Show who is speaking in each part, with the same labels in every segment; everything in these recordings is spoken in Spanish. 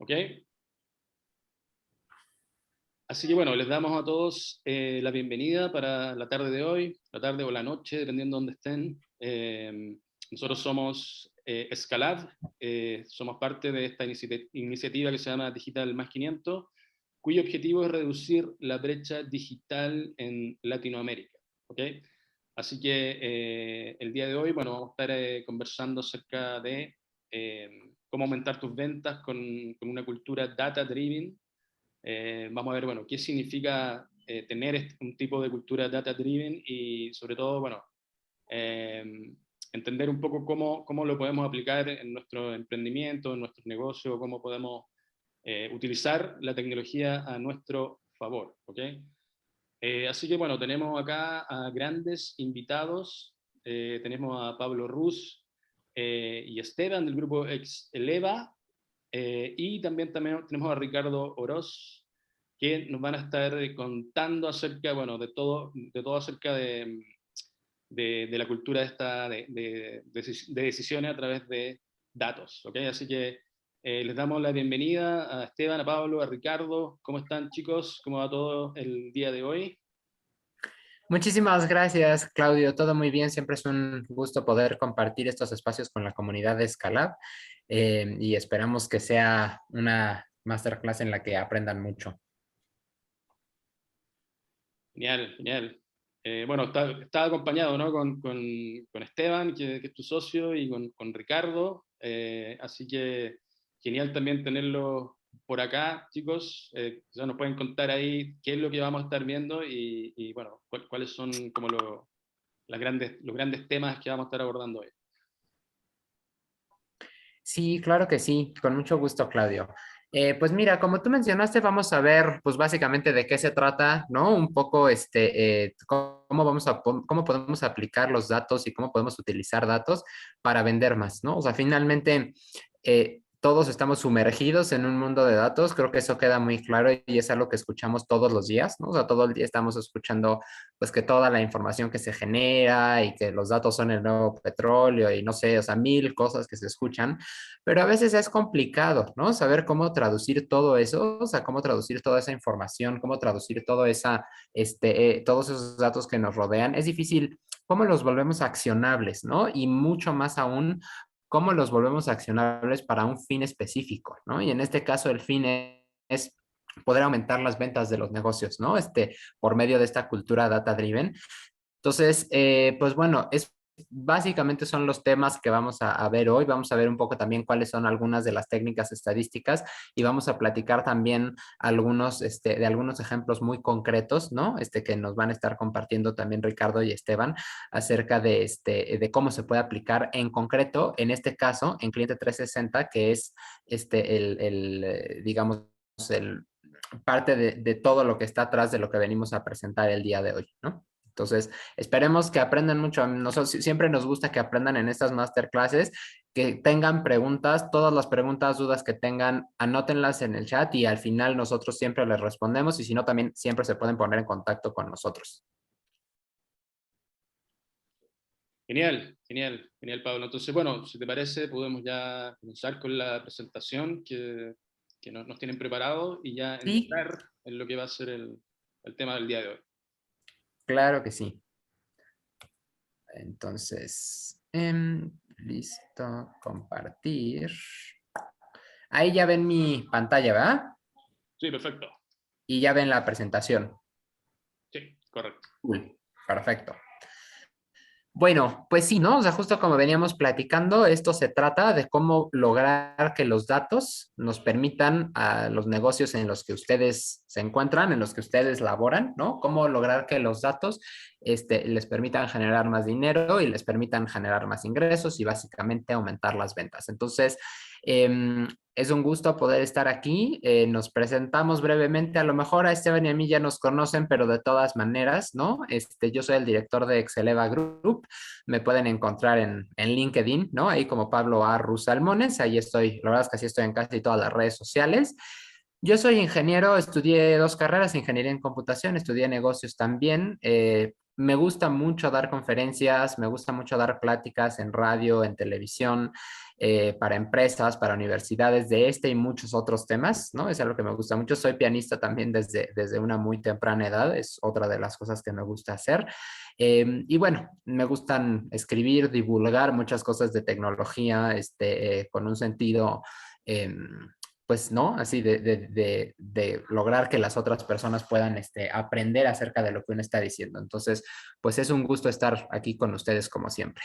Speaker 1: ¿Ok? Así que bueno, les damos a todos la bienvenida para la tarde de hoy, la tarde o la noche, dependiendo de dónde estén. Nosotros somos Scalab, somos parte de esta iniciativa que se llama Digital más 500, cuyo objetivo es reducir la brecha digital en Latinoamérica. ¿Ok? Así que el día de hoy, bueno, vamos a estar conversando acerca de cómo aumentar tus ventas con una cultura data-driven. Vamos a ver, bueno, qué significa tener un tipo de cultura data-driven y sobre todo, bueno, eh, entender un poco cómo lo podemos aplicar en nuestro emprendimiento, en nuestro negocio, cómo podemos utilizar la tecnología a nuestro favor, ¿ok? Así que bueno, tenemos acá a grandes invitados. Tenemos a Pablo Ruz y Esteban del grupo Ex Eleva, y también tenemos a Ricardo Oroz, que nos van a estar contando acerca, bueno, de todo acerca de la cultura de decisiones a través de datos, ¿ok? Así que les damos la bienvenida a Esteban, a Pablo, a Ricardo. ¿Cómo están, chicos? ¿Cómo va todo el día de hoy?
Speaker 2: Muchísimas gracias, Claudio. Todo muy bien. Siempre es un gusto poder compartir estos espacios con la comunidad de Scalab y esperamos que sea una masterclass en la que aprendan mucho.
Speaker 1: Genial, genial. Bueno, está acompañado, ¿no? con Esteban, que es tu socio, y con Ricardo. Así que genial también tenerlo por acá, chicos. Ya nos pueden contar ahí qué es lo que vamos a estar viendo y bueno, cuáles son como los grandes temas que vamos a estar abordando hoy.
Speaker 2: Sí, claro que sí. Con mucho gusto, Claudio. Pues mira, como tú mencionaste, vamos a ver, pues básicamente de qué se trata, ¿no? Un poco, cómo podemos aplicar los datos y cómo podemos utilizar datos para vender más, ¿no? O sea, finalmente, todos estamos sumergidos en un mundo de datos. Creo que eso queda muy claro y es algo que escuchamos todos los días, ¿no? O sea, todo el día estamos escuchando, pues, que toda la información que se genera y que los datos son el nuevo petróleo y no sé, o sea, mil cosas que se escuchan, pero a veces es complicado, ¿no? Saber cómo traducir todo eso, o sea, cómo traducir toda esa información, cómo traducir todos esos datos que nos rodean. Es difícil, cómo los volvemos accionables, ¿no? Y mucho más aún, cómo los volvemos accionables para un fin específico, ¿no? Y en este caso el fin es poder aumentar las ventas de los negocios, ¿no? Por medio de esta cultura data driven. Entonces, pues bueno, básicamente son los temas que vamos a ver hoy. Vamos a ver un poco también cuáles son algunas de las técnicas estadísticas y vamos a platicar también de algunos ejemplos muy concretos, ¿no? Que nos van a estar compartiendo también Ricardo y Esteban acerca de cómo se puede aplicar en concreto, en este caso, en Cliente 360, que es digamos, el parte de todo lo que está atrás de lo que venimos a presentar el día de hoy, ¿no? Entonces, esperemos que aprendan mucho. Nosotros siempre nos gusta que aprendan en estas masterclasses, que tengan preguntas, todas las preguntas, dudas que tengan, anótenlas en el chat y al final nosotros siempre les respondemos y si no, también siempre se pueden poner en contacto con nosotros.
Speaker 1: Genial, genial, genial, Pablo. Entonces, bueno, si te parece, podemos ya comenzar con la presentación que nos tienen preparado y ya
Speaker 2: Sí,
Speaker 1: entrar en lo que va a ser el tema del día de hoy.
Speaker 2: claro que sí. Entonces, listo, compartir. Ahí ya ven mi pantalla, ¿verdad?
Speaker 1: Sí, perfecto.
Speaker 2: Y ya ven la presentación.
Speaker 1: Sí, correcto.
Speaker 2: Cool, perfecto. Bueno, pues sí, ¿no? O sea, justo como veníamos platicando, esto se trata de cómo lograr que los datos nos permitan a los negocios en los que ustedes se encuentran, en los que ustedes laboran, ¿no? Cómo lograr que los datos les permitan generar más dinero y les permitan generar más ingresos y básicamente aumentar las ventas. Entonces, es un gusto poder estar aquí. Nos presentamos brevemente. A lo mejor a Esteban y a mí ya nos conocen, pero de todas maneras, ¿no? Yo soy el director de Exceleva Group. Me pueden encontrar en LinkedIn, ¿no? Ahí como Pablo A. Rusalmones. Ahí estoy. La verdad es que así estoy en casi todas las redes sociales. Yo soy ingeniero, estudié dos carreras, ingeniería en computación, estudié negocios también. me gusta mucho dar conferencias, me gusta mucho dar pláticas en radio, en televisión, para empresas, para universidades, de este y muchos otros temas, ¿no? Es algo que me gusta mucho. Soy pianista también desde una muy temprana edad, es otra de las cosas que me gusta hacer. Y bueno, me gustan escribir, divulgar muchas cosas de tecnología, con un sentido... pues no, así de lograr que las otras personas puedan aprender acerca de lo que uno está diciendo. Entonces, pues es un gusto estar aquí con ustedes como siempre.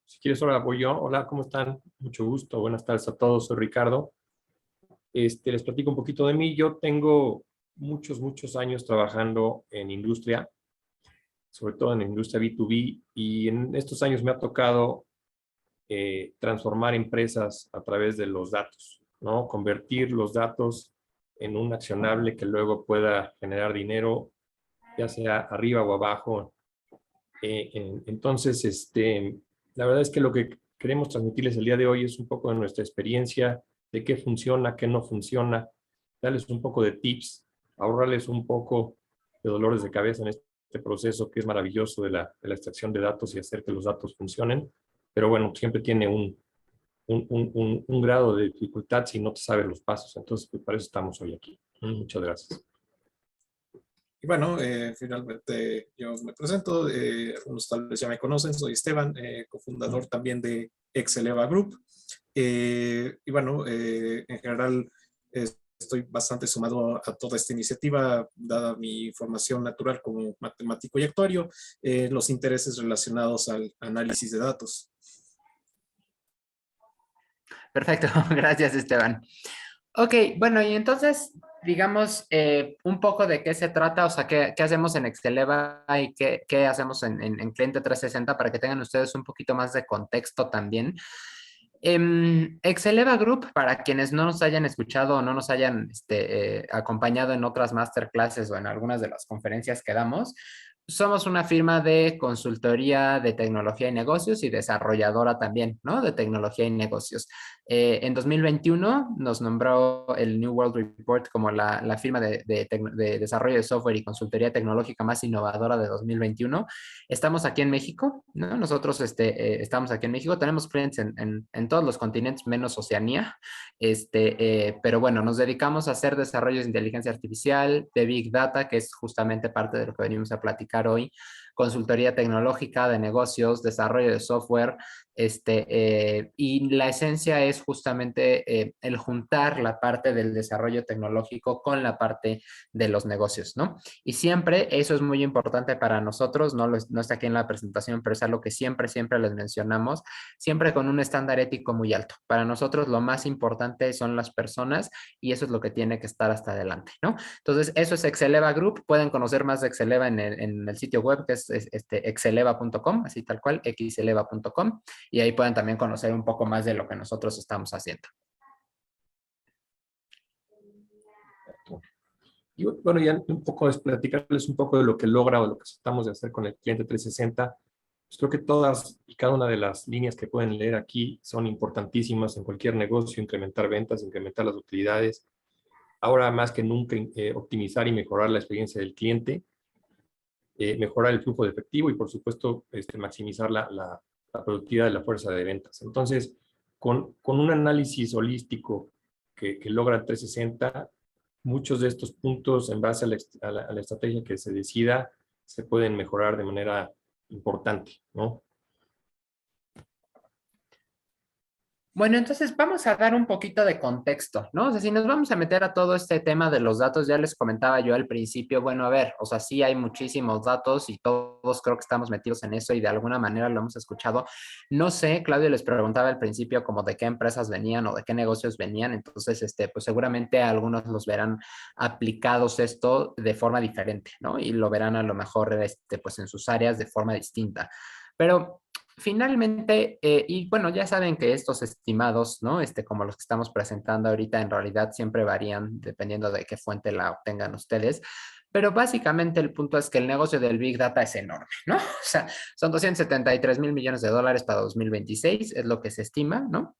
Speaker 3: Si quieres, ahora voy yo. Hola, ¿cómo están? Mucho gusto. Buenas tardes a todos. Soy Ricardo. Les platico un poquito de mí. Yo tengo muchos años trabajando en industria, sobre todo en la industria B2B, y en estos años me ha tocado transformar empresas a través de los datos, ¿no? Convertir los datos en un accionable que luego pueda generar dinero, ya sea arriba o abajo. Entonces, la verdad es que lo que queremos transmitirles el día de hoy es un poco de nuestra experiencia, de qué funciona, qué no funciona, darles un poco de tips, ahorrarles un poco de dolores de cabeza en este proceso que es maravilloso de la extracción de datos y hacer que los datos funcionen. Pero bueno, siempre tiene un grado de dificultad si no te sabes los pasos. Entonces, pues para eso estamos hoy aquí. Muchas gracias.
Speaker 4: Y bueno, finalmente yo me presento, algunos tal vez ya me conocen, soy Esteban, cofundador también de Exceleva Group. Y bueno, en general estoy bastante sumado a toda esta iniciativa, dada mi formación natural como matemático y actuario, los intereses relacionados al análisis de datos.
Speaker 2: Perfecto, gracias Esteban. Ok, bueno, y entonces, digamos, un poco de qué se trata, o sea, qué hacemos en Exceleva y qué hacemos en Cliente 360 para que tengan ustedes un poquito más de contexto también. Exceleva Group, para quienes no nos hayan escuchado o no nos hayan acompañado en otras masterclasses o en algunas de las conferencias que damos, somos una firma de consultoría de tecnología y negocios y desarrolladora también, ¿no? De tecnología y negocios. En 2021 nos nombró el New World Report como la firma de desarrollo de software y consultoría tecnológica más innovadora de 2021. Estamos aquí en México, ¿no? Nosotros estamos aquí en México, tenemos clientes en todos los continentes menos Oceanía, pero bueno, nos dedicamos a hacer desarrollos de inteligencia artificial, de Big Data, que es justamente parte de lo que venimos a platicar hoy, consultoría tecnológica de negocios, desarrollo de software, y la esencia es justamente el juntar la parte del desarrollo tecnológico con la parte de los negocios, ¿no? Y siempre, eso es muy importante para nosotros, no está aquí en la presentación, pero es algo que siempre les mencionamos, siempre con un estándar ético muy alto. Para nosotros lo más importante son las personas y eso es lo que tiene que estar hasta adelante, ¿no? Entonces, eso es Exceleva Group. Pueden conocer más de Exceleva en el sitio web que es exceleva.com, así tal cual, xeleva.com, y ahí pueden también conocer un poco más de lo que nosotros estamos haciendo.
Speaker 3: Y bueno, ya un poco es platicarles un poco de lo que logra o lo que tratamos de hacer con el Cliente 360. Pues creo que todas y cada una de las líneas que pueden leer aquí son importantísimas en cualquier negocio: incrementar ventas, incrementar las utilidades. Ahora más que nunca, optimizar y mejorar la experiencia del cliente, mejorar el flujo de efectivo y, por supuesto, maximizar la productividad de la fuerza de ventas. Entonces, con un análisis holístico que logra el 360, muchos de estos puntos, en base a la estrategia que se decida, se pueden mejorar de manera importante, ¿no?
Speaker 2: Bueno, entonces vamos a dar un poquito de contexto, ¿no? O sea, si nos vamos a meter a todo este tema de los datos, ya les comentaba yo al principio, bueno, a ver, o sea, sí hay muchísimos datos y todos creo que estamos metidos en eso y de alguna manera lo hemos escuchado. No sé, Claudio les preguntaba al principio como de qué empresas venían o de qué negocios venían, entonces, pues seguramente algunos los verán aplicados esto de forma diferente, ¿no? Y lo verán a lo mejor, pues en sus áreas de forma distinta. Pero finalmente, y bueno, ya saben que estos estimados, ¿no? Como los que estamos presentando ahorita, en realidad siempre varían dependiendo de qué fuente la obtengan ustedes. Pero básicamente el punto es que el negocio del Big Data es enorme, ¿no? O sea, son 273 mil millones de dólares para 2026, es lo que se estima, ¿no?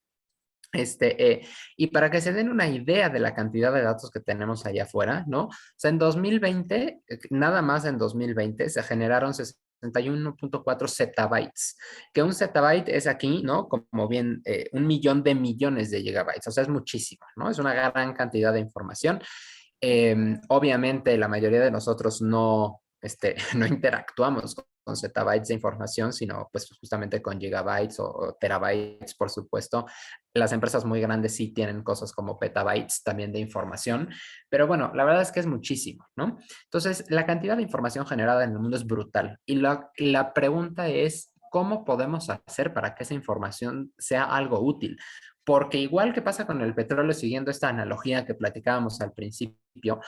Speaker 2: Y para que se den una idea de la cantidad de datos que tenemos allá afuera, ¿no? O sea, en 2020, nada más en 2020, se generaron 61.4 zettabytes, que un zettabyte es aquí, ¿no? Como bien, 1 millón de millones de gigabytes, o sea, es muchísimo, ¿no? Es una gran cantidad de información. Obviamente, la mayoría de nosotros no, no interactuamos con zettabytes de información, sino pues justamente con gigabytes o terabytes, por supuesto. Las empresas muy grandes sí tienen cosas como petabytes también de información, pero bueno, la verdad es que es muchísimo, ¿no? Entonces, la cantidad de información generada en el mundo es brutal y la pregunta es, ¿cómo podemos hacer para que esa información sea algo útil? Porque igual que pasa con el petróleo, siguiendo esta analogía que platicábamos al principio,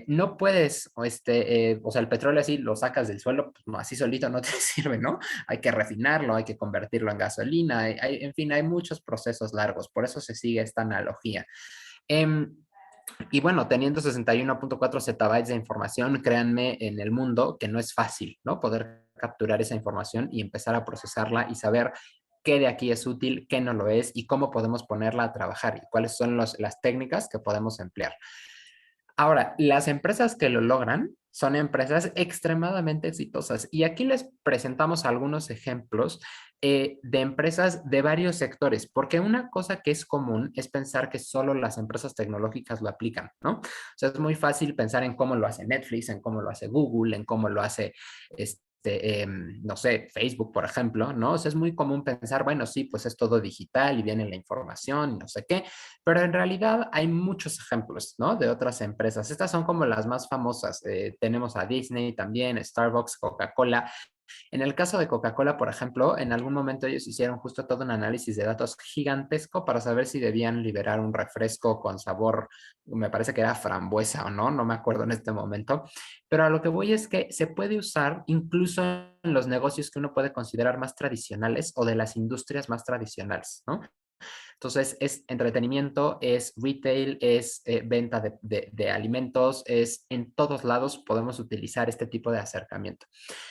Speaker 2: no puedes, o sea, el petróleo así lo sacas del suelo, pues no, así solito no te sirve, ¿no? Hay que refinarlo, hay que convertirlo en gasolina, en fin, hay muchos procesos largos, por eso se sigue esta analogía. Em, y bueno, teniendo 61.4 zettabytes de información, créanme, en el mundo que no es fácil, ¿no? Poder capturar esa información y empezar a procesarla y saber qué de aquí es útil, qué no lo es y cómo podemos ponerla a trabajar y cuáles son las técnicas que podemos emplear. Ahora, las empresas que lo logran son empresas extremadamente exitosas y aquí les presentamos algunos ejemplos de empresas de varios sectores, porque una cosa que es común es pensar que solo las empresas tecnológicas lo aplican, ¿no? O sea, es muy fácil pensar en cómo lo hace Netflix, en cómo lo hace Google, en cómo lo hace no sé, Facebook, por ejemplo, ¿no? O sea, es muy común pensar, bueno, sí, pues es todo digital y viene la información y no sé qué, pero en realidad hay muchos ejemplos, ¿no? De otras empresas. Estas son como las más famosas. Tenemos a Disney también, Starbucks, Coca-Cola. En el caso de Coca-Cola, por ejemplo, en algún momento ellos hicieron justo todo un análisis de datos gigantesco para saber si debían liberar un refresco con sabor, me parece que era frambuesa o no, no me acuerdo en este momento, pero a lo que voy es que se puede usar incluso en los negocios que uno puede considerar más tradicionales o de las industrias más tradicionales, ¿no? Entonces, es entretenimiento, es retail, es venta de alimentos, es en todos lados podemos utilizar este tipo de acercamiento.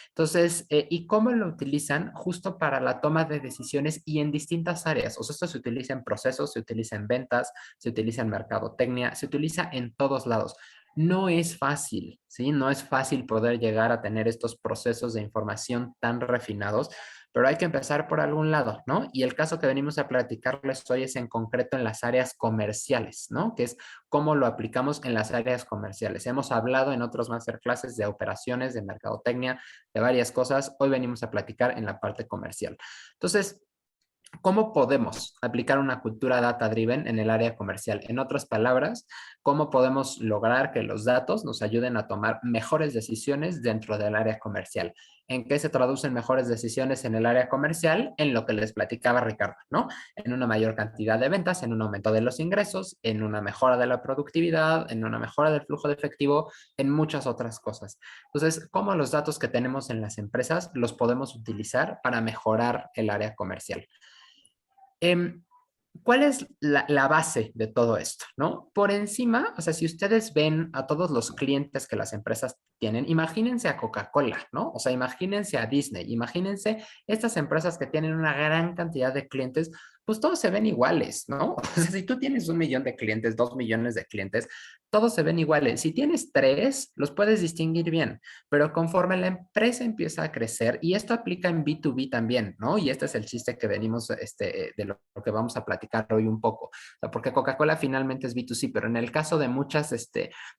Speaker 2: Entonces, ¿y cómo lo utilizan? Justo para la toma de decisiones y en distintas áreas. O sea, esto se utiliza en procesos, se utiliza en ventas, se utiliza en mercadotecnia, se utiliza en todos lados. No es fácil, ¿sí? No es fácil poder llegar a tener estos procesos de información tan refinados, pero hay que empezar por algún lado, ¿no? Y el caso que venimos a platicarles hoy es en concreto en las áreas comerciales, ¿no? Que es cómo lo aplicamos en las áreas comerciales. Hemos hablado en otros masterclasses de operaciones, de mercadotecnia, de varias cosas. Hoy venimos a platicar en la parte comercial. Entonces, ¿cómo podemos aplicar una cultura data-driven en el área comercial? En otras palabras, ¿cómo podemos lograr que los datos nos ayuden a tomar mejores decisiones dentro del área comercial? ¿En qué se traducen mejores decisiones en el área comercial? En lo que les platicaba Ricardo, ¿no? En una mayor cantidad de ventas, en un aumento de los ingresos, en una mejora de la productividad, en una mejora del flujo de efectivo, en muchas otras cosas. Entonces, ¿cómo los datos que tenemos en las empresas los podemos utilizar para mejorar el área comercial? Em, ¿Cuál es la base de todo esto? ¿No? Por encima, o sea, si ustedes ven a todos los clientes que las empresas tienen, imagínense a Coca-Cola, ¿no? O sea, imagínense a Disney, imagínense estas empresas que tienen una gran cantidad de clientes, pues todos se ven iguales, ¿no? O sea, si tú tienes 1 millón de clientes, 2 millones de clientes, todos se ven iguales. Si tienes tres, los puedes distinguir bien, pero conforme la empresa empieza a crecer, y esto aplica en B2B también, ¿no? Y este es el chiste que venimos, de lo que vamos a platicar hoy un poco. O sea, porque Coca-Cola finalmente es B2C, pero en el caso de muchas,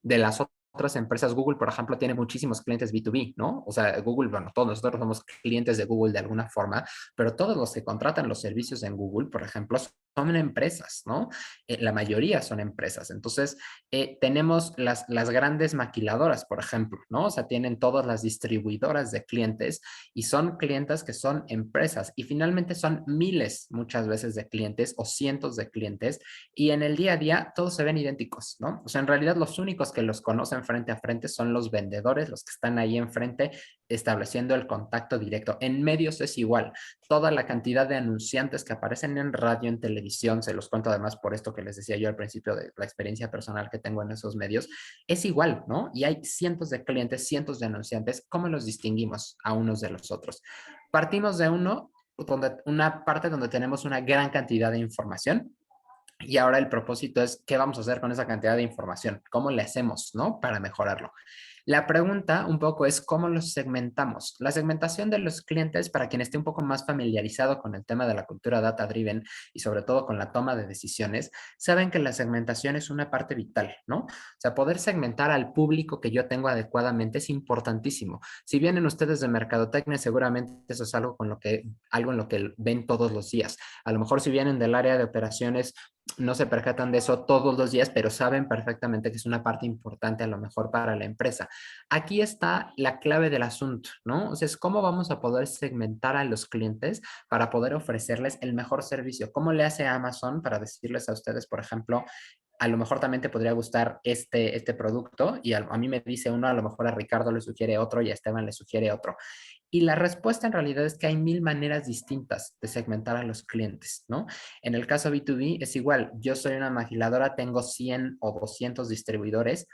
Speaker 2: de las otras empresas, Google, por ejemplo, tiene muchísimos clientes B2B, ¿no? O sea, Google, bueno, todos nosotros somos clientes de Google de alguna forma, pero todos los que contratan los servicios en Google, por ejemplo, son empresas, ¿no? La mayoría son empresas. Entonces, tenemos las grandes maquiladoras, por ejemplo, ¿no? O sea, tienen todas las distribuidoras de clientes y son clientes que son empresas y finalmente son miles muchas veces de clientes o cientos de clientes y en el día a día todos se ven idénticos, ¿no? O sea, en realidad los únicos que los conocen frente a frente son los vendedores, los que están ahí enfrente estableciendo el contacto directo. En medios es igual. Toda la cantidad de anunciantes que aparecen en radio, en televisión, se los cuento además por esto que les decía yo al principio de la experiencia personal que tengo en esos medios, es igual, ¿no? Y hay cientos de clientes, cientos de anunciantes. ¿Cómo los distinguimos a unos de los otros? Partimos de uno una parte donde tenemos una gran cantidad de información. Y ahora el propósito es, ¿qué vamos a hacer con esa cantidad de información? ¿Cómo le hacemos, no? Para mejorarlo. La pregunta un poco es cómo los segmentamos. La segmentación de los clientes, para quien esté un poco más familiarizado con el tema de la cultura data driven y sobre todo con la toma de decisiones, saben que la segmentación es una parte vital, ¿no? O sea, poder segmentar al público que yo tengo adecuadamente es importantísimo. Si vienen ustedes de mercadotecnia, seguramente eso es algo en lo que ven todos los días. A lo mejor si vienen del área de operaciones, no se percatan de eso todos los días, pero saben perfectamente que es una parte importante a lo mejor para la empresa. Aquí está la clave del asunto, ¿no? O sea, es cómo vamos a poder segmentar a los clientes para poder ofrecerles el mejor servicio. ¿Cómo le hace Amazon para decirles a ustedes, por ejemplo, a lo mejor también te podría gustar este producto y a mí me dice uno, a lo mejor a Ricardo le sugiere otro y a Esteban le sugiere otro? Y la respuesta en realidad es que hay 1000 maneras distintas de segmentar a los clientes, ¿no? En el caso B2B es igual, yo soy una maquiladora, tengo 100 o 200 distribuidores.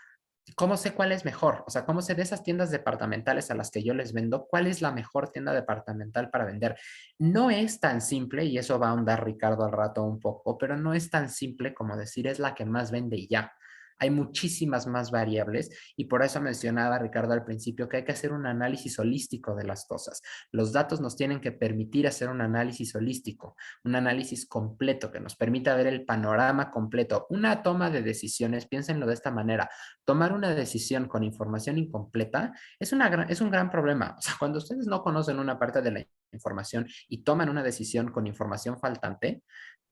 Speaker 2: ¿Cómo sé cuál es mejor? O sea, ¿cómo sé de esas tiendas departamentales a las que yo les vendo, cuál es la mejor tienda departamental para vender? No es tan simple, y eso va a ahondar Ricardo al rato un poco, pero no es tan simple como decir es la que más vende y ya. Hay muchísimas más variables y por eso mencionaba Ricardo al principio que hay que hacer un análisis holístico de las cosas. Los datos nos tienen que permitir hacer un análisis holístico, un análisis completo que nos permita ver el panorama completo. Una toma de decisiones, piénsenlo de esta manera, tomar una decisión con información incompleta es un gran problema. O sea, cuando ustedes no conocen una parte de la información y toman una decisión con información faltante,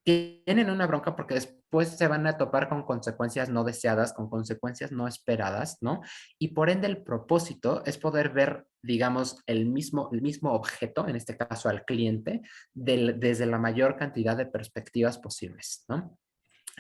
Speaker 2: tienen una bronca porque después se van a topar con consecuencias no deseadas, con consecuencias no esperadas, ¿no? Y por ende el propósito es poder ver, digamos, el mismo objeto, en este caso al cliente, desde la mayor cantidad de perspectivas posibles, ¿no?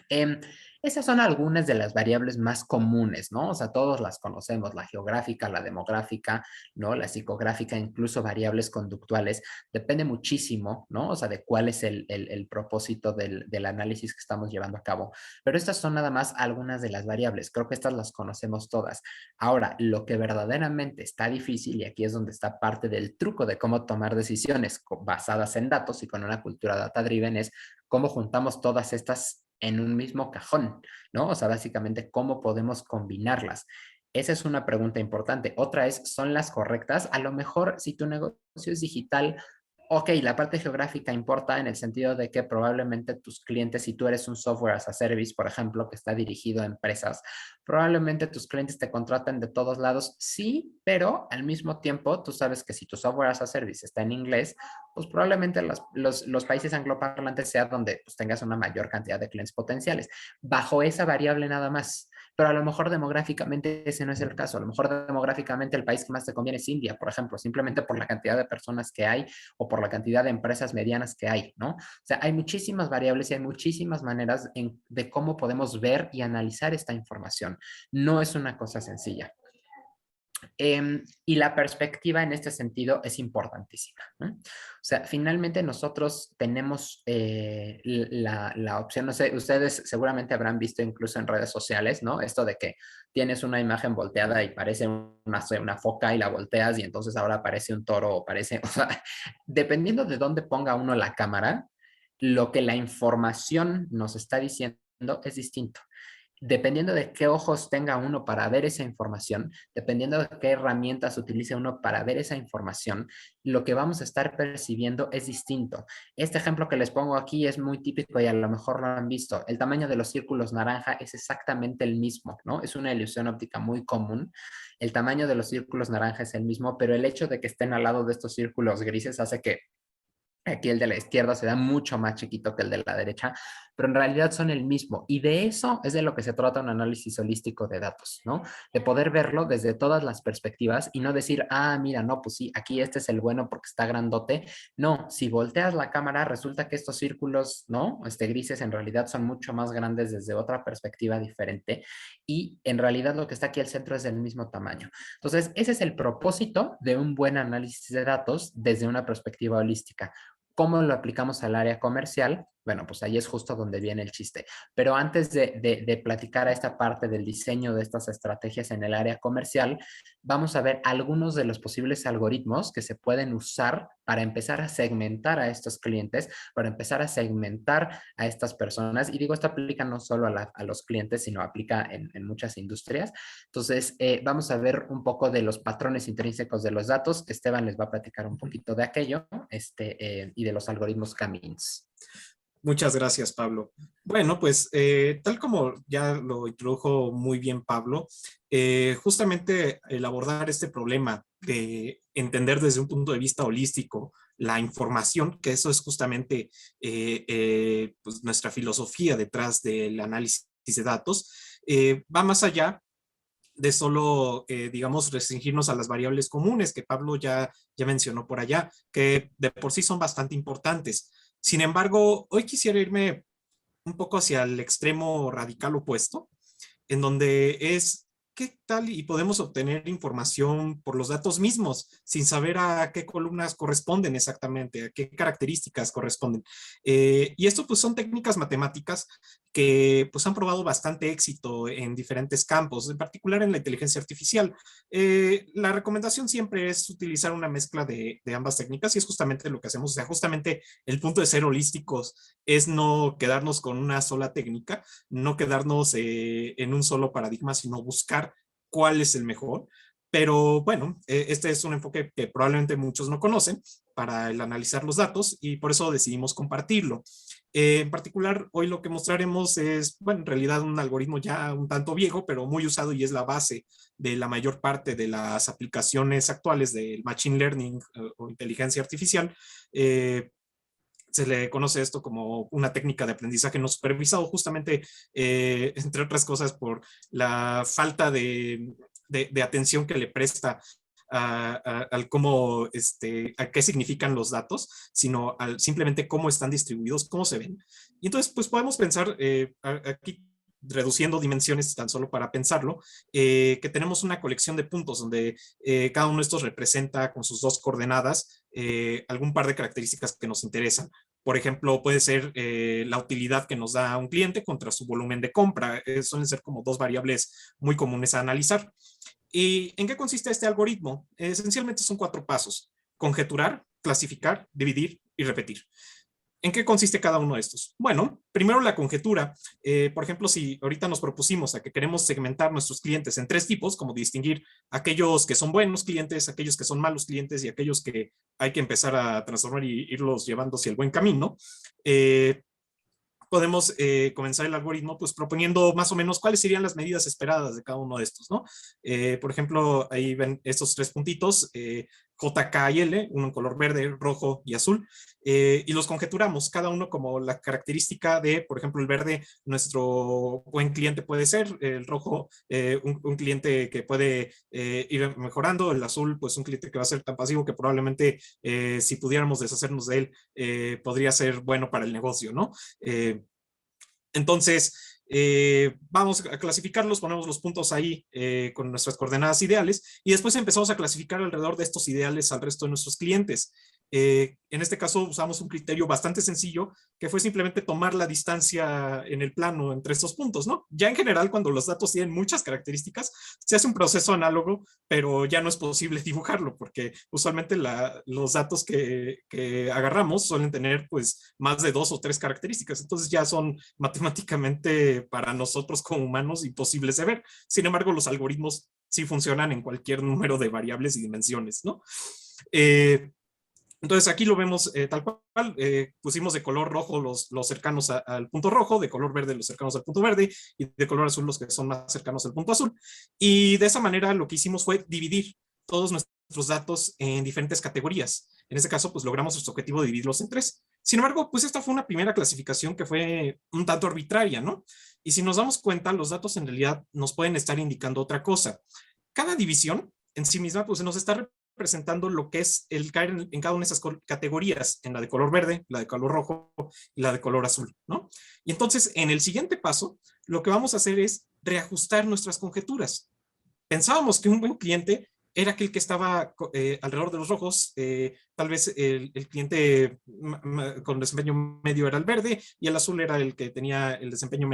Speaker 2: Eh, Esas son algunas de las variables más comunes, ¿no? O sea, todos las conocemos, la geográfica, la demográfica, ¿no? La psicográfica, incluso variables conductuales. Depende muchísimo, ¿no? O sea, de cuál es el propósito del análisis que estamos llevando a cabo. Pero estas son nada más algunas de las variables. Creo que estas las conocemos todas. Ahora, lo que verdaderamente está difícil, y aquí es donde está parte del truco de cómo tomar decisiones basadas en datos y con una cultura data-driven, es cómo juntamos todas estas en un mismo cajón, ¿no? O sea, básicamente, ¿cómo podemos combinarlas? Esa es una pregunta importante. Otra es, ¿son las correctas? A lo mejor, si tu negocio es digital, ok, la parte geográfica importa en el sentido de que probablemente tus clientes, si tú eres un software as a service, por ejemplo, que está dirigido a empresas, probablemente tus clientes te contraten de todos lados, sí, pero al mismo tiempo tú sabes que si tu software as a service está en inglés, pues probablemente los países angloparlantes sea donde pues, tengas una mayor cantidad de clientes potenciales. Bajo esa variable nada más. Pero a lo mejor demográficamente ese no es el caso. A lo mejor demográficamente el país que más te conviene es India, por ejemplo, simplemente por la cantidad de personas que hay o por la cantidad de empresas medianas que hay, ¿no? O sea, hay muchísimas variables y hay muchísimas maneras de cómo podemos ver y analizar esta información. No es una cosa sencilla. Y la perspectiva en este sentido es importantísima, ¿no? O sea, finalmente nosotros tenemos la opción, no sé, ustedes seguramente habrán visto incluso en redes sociales, ¿no? Esto de que tienes una imagen volteada y parece una foca y la volteas y entonces ahora parece un toro o parece, o sea, dependiendo de dónde ponga uno la cámara, lo que la información nos está diciendo es distinto. Dependiendo de qué ojos tenga uno para ver esa información, dependiendo de qué herramientas utilice uno para ver esa información, lo que vamos a estar percibiendo es distinto. Este ejemplo que les pongo aquí es muy típico y a lo mejor lo han visto. El tamaño de los círculos naranja es exactamente el mismo, ¿no? Es una ilusión óptica muy común. El tamaño de los círculos naranja es el mismo, pero el hecho de que estén al lado de estos círculos grises hace que aquí el de la izquierda se da mucho más chiquito que el de la derecha, pero en realidad son el mismo. Y de eso es de lo que se trata un análisis holístico de datos, ¿no? De poder verlo desde todas las perspectivas y no decir, ah, mira, no, pues sí, aquí este es el bueno porque está grandote. No, si volteas la cámara, resulta que estos círculos, ¿no? Grises en realidad son mucho más grandes desde otra perspectiva diferente y en realidad lo que está aquí al centro es del mismo tamaño. Entonces, ese es el propósito de un buen análisis de datos desde una perspectiva holística. ¿Cómo lo aplicamos al área comercial? Bueno, pues ahí es justo donde viene el chiste. Pero antes de platicar a esta parte del diseño de estas estrategias en el área comercial, vamos a ver algunos de los posibles algoritmos que se pueden usar para empezar a segmentar a estos clientes, para empezar a segmentar a estas personas. Y digo, esto aplica no solo a los clientes, sino aplica en muchas industrias. Entonces, vamos a ver un poco de los patrones intrínsecos de los datos. Esteban les va a platicar un poquito de aquello y de los algoritmos K-means.
Speaker 4: Muchas gracias, Pablo. Bueno, pues tal como ya lo introdujo muy bien Pablo, justamente el abordar este problema de entender desde un punto de vista holístico la información, que eso es justamente pues nuestra filosofía detrás del análisis de datos, va más allá de solo, digamos, restringirnos a las variables comunes que Pablo ya mencionó por allá, que de por sí son bastante importantes. Sin embargo, hoy quisiera irme un poco hacia el extremo radical opuesto, en donde es qué tal y podemos obtener información por los datos mismos, sin saber a qué columnas corresponden exactamente, a qué características corresponden. Y esto pues son técnicas matemáticas que pues han probado bastante éxito en diferentes campos, en particular en la inteligencia artificial. La recomendación siempre es utilizar una mezcla de ambas técnicas y es justamente lo que hacemos. O sea, justamente el punto de ser holísticos es no quedarnos con una sola técnica, no quedarnos en un solo paradigma, sino buscar cuál es el mejor. Pero bueno, este es un enfoque que probablemente muchos no conocen para el analizar los datos y por eso decidimos compartirlo. En particular, hoy lo que mostraremos es, bueno, en realidad un algoritmo ya un tanto viejo, pero muy usado y es la base de la mayor parte de las aplicaciones actuales del Machine Learning o inteligencia artificial. Se le conoce esto como una técnica de aprendizaje no supervisado, justamente, entre otras cosas, por la falta de atención que le presta al cómo, a qué significan los datos, sino al simplemente cómo están distribuidos, cómo se ven. Y entonces, pues podemos pensar aquí, reduciendo dimensiones tan solo para pensarlo, que tenemos una colección de puntos donde cada uno de estos representa con sus dos coordenadas algún par de características que nos interesan. Por ejemplo, puede ser la utilidad que nos da un cliente contra su volumen de compra. Suelen ser como dos variables muy comunes a analizar. ¿Y en qué consiste este algoritmo? Esencialmente son 4 pasos: conjeturar, clasificar, dividir y repetir. ¿En qué consiste cada uno de estos? Bueno, primero la conjetura. Por ejemplo, si ahorita nos propusimos a que queremos segmentar nuestros clientes en 3 tipos, como distinguir aquellos que son buenos clientes, aquellos que son malos clientes y aquellos que hay que empezar a transformar y irlos llevando hacia el buen camino, podemos comenzar el algoritmo pues proponiendo más o menos cuáles serían las medidas esperadas de cada uno de estos, ¿no? Por ejemplo, ahí ven estos 3 puntitos, J, K y L, uno en color verde, rojo y azul, y los conjeturamos, cada uno como la característica de, por ejemplo, el verde, nuestro buen cliente puede ser, el rojo, un cliente que puede ir mejorando, el azul, pues un cliente que va a ser tan pasivo que probablemente si pudiéramos deshacernos de él, podría ser bueno para el negocio, ¿no? Entonces, vamos a clasificarlos, ponemos los puntos ahí con nuestras coordenadas ideales y después empezamos a clasificar alrededor de estos ideales al resto de nuestros clientes. En este caso usamos un criterio bastante sencillo que fue simplemente tomar la distancia en el plano entre estos puntos, ¿no? Ya en general cuando los datos tienen muchas características se hace un proceso análogo, pero ya no es posible dibujarlo porque usualmente los datos que agarramos suelen tener pues más de 2 o 3 características, entonces ya son matemáticamente para nosotros como humanos imposibles de ver. Sin embargo, los algoritmos sí funcionan en cualquier número de variables y dimensiones, ¿no? Entonces aquí lo vemos tal cual, pusimos de color rojo los cercanos al punto rojo, de color verde los cercanos al punto verde y de color azul los que son más cercanos al punto azul. Y de esa manera lo que hicimos fue dividir todos nuestros datos en diferentes categorías. En este caso, pues logramos nuestro objetivo de dividirlos en 3. Sin embargo, pues esta fue una primera clasificación que fue un tanto arbitraria, ¿no? Y si nos damos cuenta, los datos en realidad nos pueden estar indicando otra cosa. Cada división en sí misma, pues nos está representando lo que es el caer en cada una de esas categorías, en la de color verde, la de color rojo y la de color azul, ¿no? Y entonces, en el siguiente paso, lo que vamos a hacer es reajustar nuestras conjeturas. Pensábamos que un buen cliente era aquel que estaba alrededor de los rojos. Tal vez el cliente con desempeño medio era el verde y el azul era el que tenía el desempeño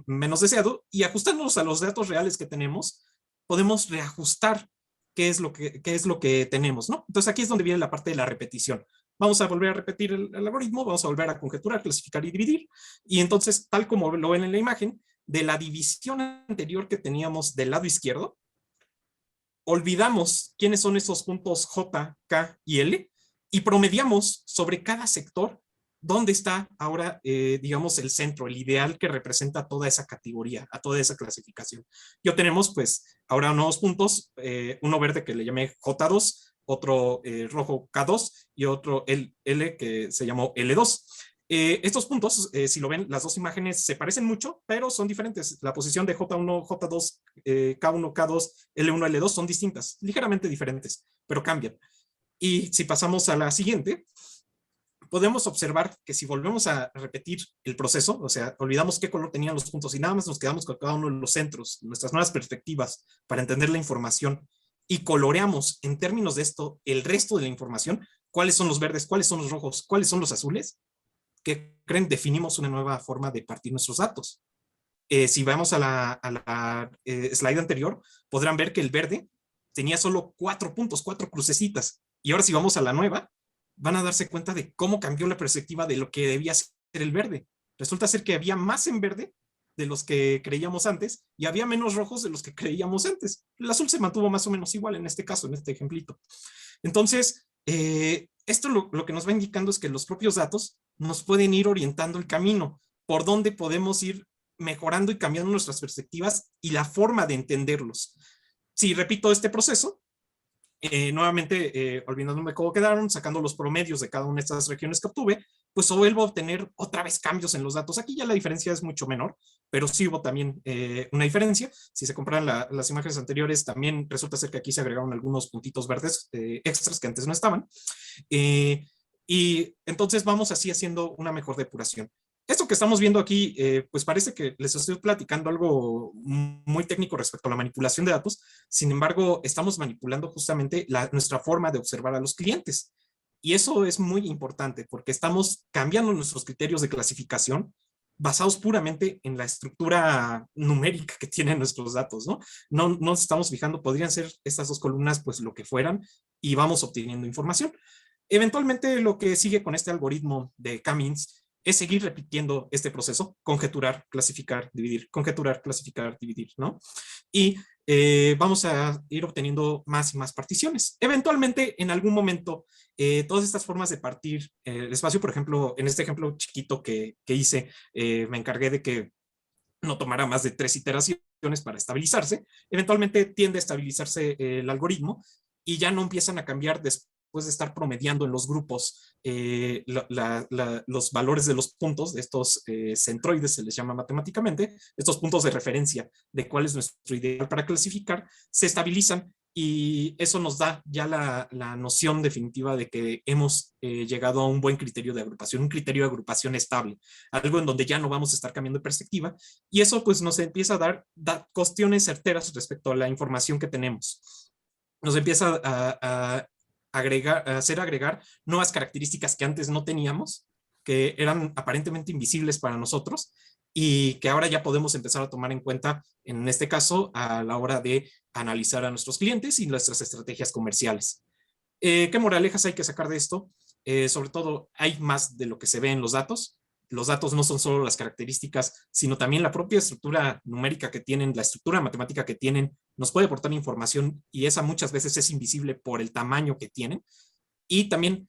Speaker 4: menos deseado. Y ajustándonos a los datos reales que tenemos, podemos reajustar qué es lo que tenemos, ¿no? Entonces aquí es donde viene la parte de la repetición. Vamos a volver a repetir el algoritmo, vamos a volver a conjeturar, clasificar y dividir. Y entonces, tal como lo ven en la imagen, de la división anterior que teníamos del lado izquierdo, olvidamos quiénes son esos puntos J, K y L y promediamos sobre cada sector dónde está ahora, digamos, el centro, el ideal que representa toda esa categoría, a toda esa clasificación. Yo tenemos, pues, ahora nuevos puntos, uno verde que le llamé J2, otro rojo K2 y otro L que se llamó L2. Estos puntos, si lo ven, las dos imágenes se parecen mucho, pero son diferentes. La posición de J1, J2, K1, K2, L1, L2 son distintas, ligeramente diferentes, pero cambian. Y si pasamos a la siguiente, podemos observar que si volvemos a repetir el proceso, o sea, olvidamos qué color tenían los puntos y nada más nos quedamos con cada uno de los centros, nuestras nuevas perspectivas para entender la información y coloreamos en términos de esto el resto de la información, cuáles son los verdes, cuáles son los rojos, cuáles son los azules, que creen, definimos una nueva forma de partir nuestros datos. Si vamos a la slide anterior, podrán ver que el verde tenía solo 4 puntos, 4 crucecitas. Y ahora si vamos a la nueva, van a darse cuenta de cómo cambió la perspectiva de lo que debía ser el verde. Resulta ser que había más en verde de los que creíamos antes y había menos rojos de los que creíamos antes. El azul se mantuvo más o menos igual en este caso, en este ejemplito. Entonces, esto lo que nos va indicando es que los propios datos nos pueden ir orientando el camino, por donde podemos ir mejorando y cambiando nuestras perspectivas y la forma de entenderlos. Si repito este proceso, nuevamente olvidándome cómo quedaron, sacando los promedios de cada una de estas regiones que obtuve, pues vuelvo a obtener otra vez cambios en los datos. Aquí ya la diferencia es mucho menor, pero sí hubo también una diferencia. Si se comparan las imágenes anteriores, también resulta ser que aquí se agregaron algunos puntitos verdes extras que antes no estaban. Y entonces vamos así haciendo una mejor depuración. Esto que estamos viendo aquí, pues parece que les estoy platicando algo muy técnico respecto a la manipulación de datos. Sin embargo, estamos manipulando justamente nuestra forma de observar a los clientes. Y eso es muy importante porque estamos cambiando nuestros criterios de clasificación basados puramente en la estructura numérica que tienen nuestros datos, ¿no? No nos estamos fijando, podrían ser estas dos columnas, pues lo que fueran, y vamos obteniendo información. Eventualmente, lo que sigue con este algoritmo de K-means es seguir repitiendo este proceso, conjeturar, clasificar, dividir, conjeturar, clasificar, dividir, ¿no? Y vamos a ir obteniendo más y más particiones. Eventualmente, en algún momento, todas estas formas de partir el espacio, por ejemplo, en este ejemplo chiquito que hice, me encargué de que no tomara más de 3 iteraciones para estabilizarse. Eventualmente tiende a estabilizarse el algoritmo y ya no empiezan a cambiar después de estar promediando en los grupos los valores de los puntos de estos centroides, se les llama matemáticamente, estos puntos de referencia de cuál es nuestro ideal para clasificar, se estabilizan y eso nos da ya la noción definitiva de que hemos llegado a un buen criterio de agrupación, un criterio de agrupación estable, algo en donde ya no vamos a estar cambiando de perspectiva y eso pues nos empieza a dar cuestiones certeras respecto a la información que tenemos. Nos empieza a hacer agregar nuevas características que antes no teníamos, que eran aparentemente invisibles para nosotros y que ahora ya podemos empezar a tomar en cuenta, en este caso, a la hora de analizar a nuestros clientes y nuestras estrategias comerciales. ¿Qué moralejas hay que sacar de esto? Sobre todo, hay más de lo que se ve en los datos. Los datos no son solo las características, sino también la propia estructura numérica que tienen, la estructura matemática que tienen, nos puede aportar información y esa muchas veces es invisible por el tamaño que tienen. Y también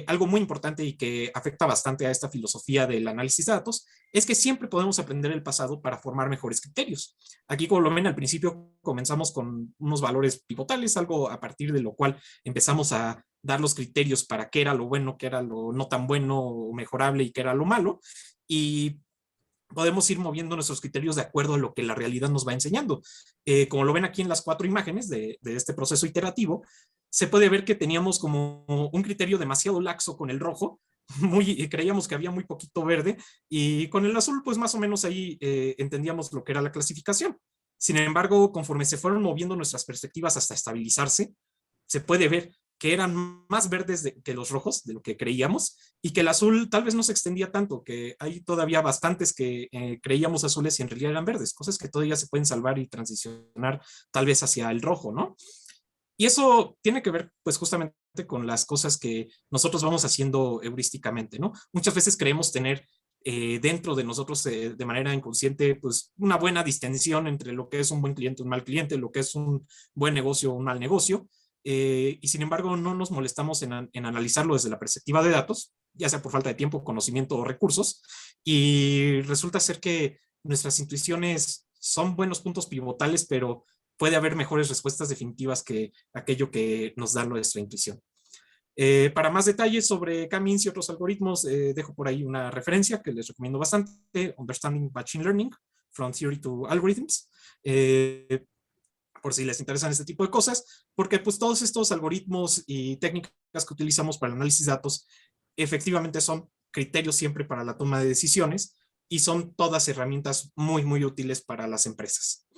Speaker 4: algo muy importante y que afecta bastante a esta filosofía del análisis de datos es que siempre podemos aprender el pasado para formar mejores criterios. Aquí, como lo ven, al principio comenzamos con unos valores pivotales, algo a partir de lo cual empezamos a dar los criterios para qué era lo bueno, qué era lo no tan bueno o mejorable y qué era lo malo. Y podemos ir moviendo nuestros criterios de acuerdo a lo que la realidad nos va enseñando. Como lo ven aquí en las 4 imágenes de este proceso iterativo, se puede ver que teníamos como un criterio demasiado laxo con el rojo, creíamos que había muy poquito verde, y con el azul pues más o menos ahí entendíamos lo que era la clasificación. Sin embargo, conforme se fueron moviendo nuestras perspectivas hasta estabilizarse, se puede ver que eran más verdes que los rojos, de lo que creíamos, y que el azul tal vez no se extendía tanto, que hay todavía bastantes que creíamos azules y en realidad eran verdes, cosas que todavía se pueden salvar y transicionar tal vez hacia el rojo, ¿no? Y eso tiene que ver, pues, justamente con las cosas que nosotros vamos haciendo heurísticamente, ¿no? Muchas veces creemos tener dentro de nosotros de manera inconsciente, pues, una buena distinción entre lo que es un buen cliente, un mal cliente, lo que es un buen negocio, un mal negocio, y sin embargo no nos molestamos en analizarlo desde la perspectiva de datos, ya sea por falta de tiempo, conocimiento o recursos, y resulta ser que nuestras intuiciones son buenos puntos pivotales, pero puede haber mejores respuestas definitivas que aquello que nos da nuestra intuición. Para más detalles sobre K-means y otros algoritmos, dejo por ahí una referencia que les recomiendo bastante, Understanding Machine Learning, From Theory to Algorithms, por si les interesan este tipo de cosas, porque pues todos estos algoritmos y técnicas que utilizamos para el análisis de datos efectivamente son criterios siempre para la toma de decisiones y son todas herramientas muy, muy útiles para las empresas.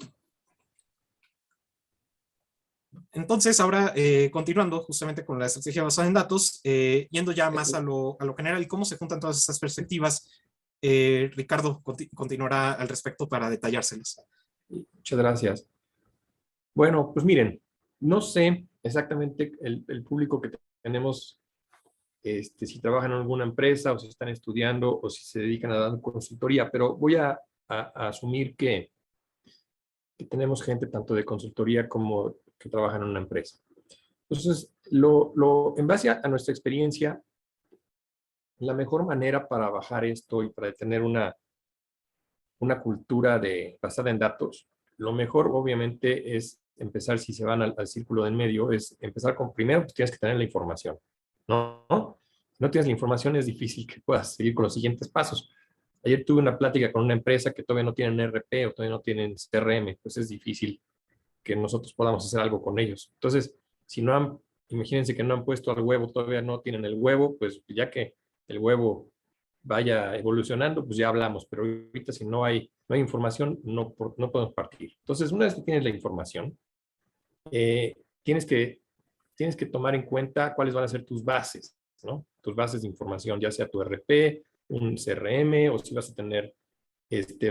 Speaker 4: Entonces, ahora continuando justamente con la estrategia basada en datos, yendo ya más a lo general y cómo se juntan todas estas perspectivas, Ricardo continuará al respecto para detallárselas.
Speaker 3: Muchas gracias. Bueno, pues miren, no sé exactamente el público que tenemos, si trabajan en alguna empresa o si están estudiando o si se dedican a dar consultoría, pero voy a asumir que tenemos gente tanto de consultoría como que trabaja en una empresa. Entonces, en base a nuestra experiencia, la mejor manera para bajar esto y para tener una cultura basada en datos, lo mejor obviamente es empezar, si se van al círculo del medio, es empezar con, primero pues tienes que tener la información, ¿no? Si no tienes la información es difícil que puedas seguir con los siguientes pasos. Ayer tuve una plática con una empresa que todavía no tienen RP o todavía no tienen CRM, pues es difícil que nosotros podamos hacer algo con ellos. Entonces, si no han, imagínense que no han puesto al huevo, todavía no tienen el huevo, pues ya que el huevo vaya evolucionando, pues ya hablamos, pero ahorita si no hay información, no podemos partir. Entonces, una vez que tienes la información, tienes que tomar en cuenta cuáles van a ser tus bases, ¿no? Tus bases de información, ya sea tu RP, un CRM, o si vas a tener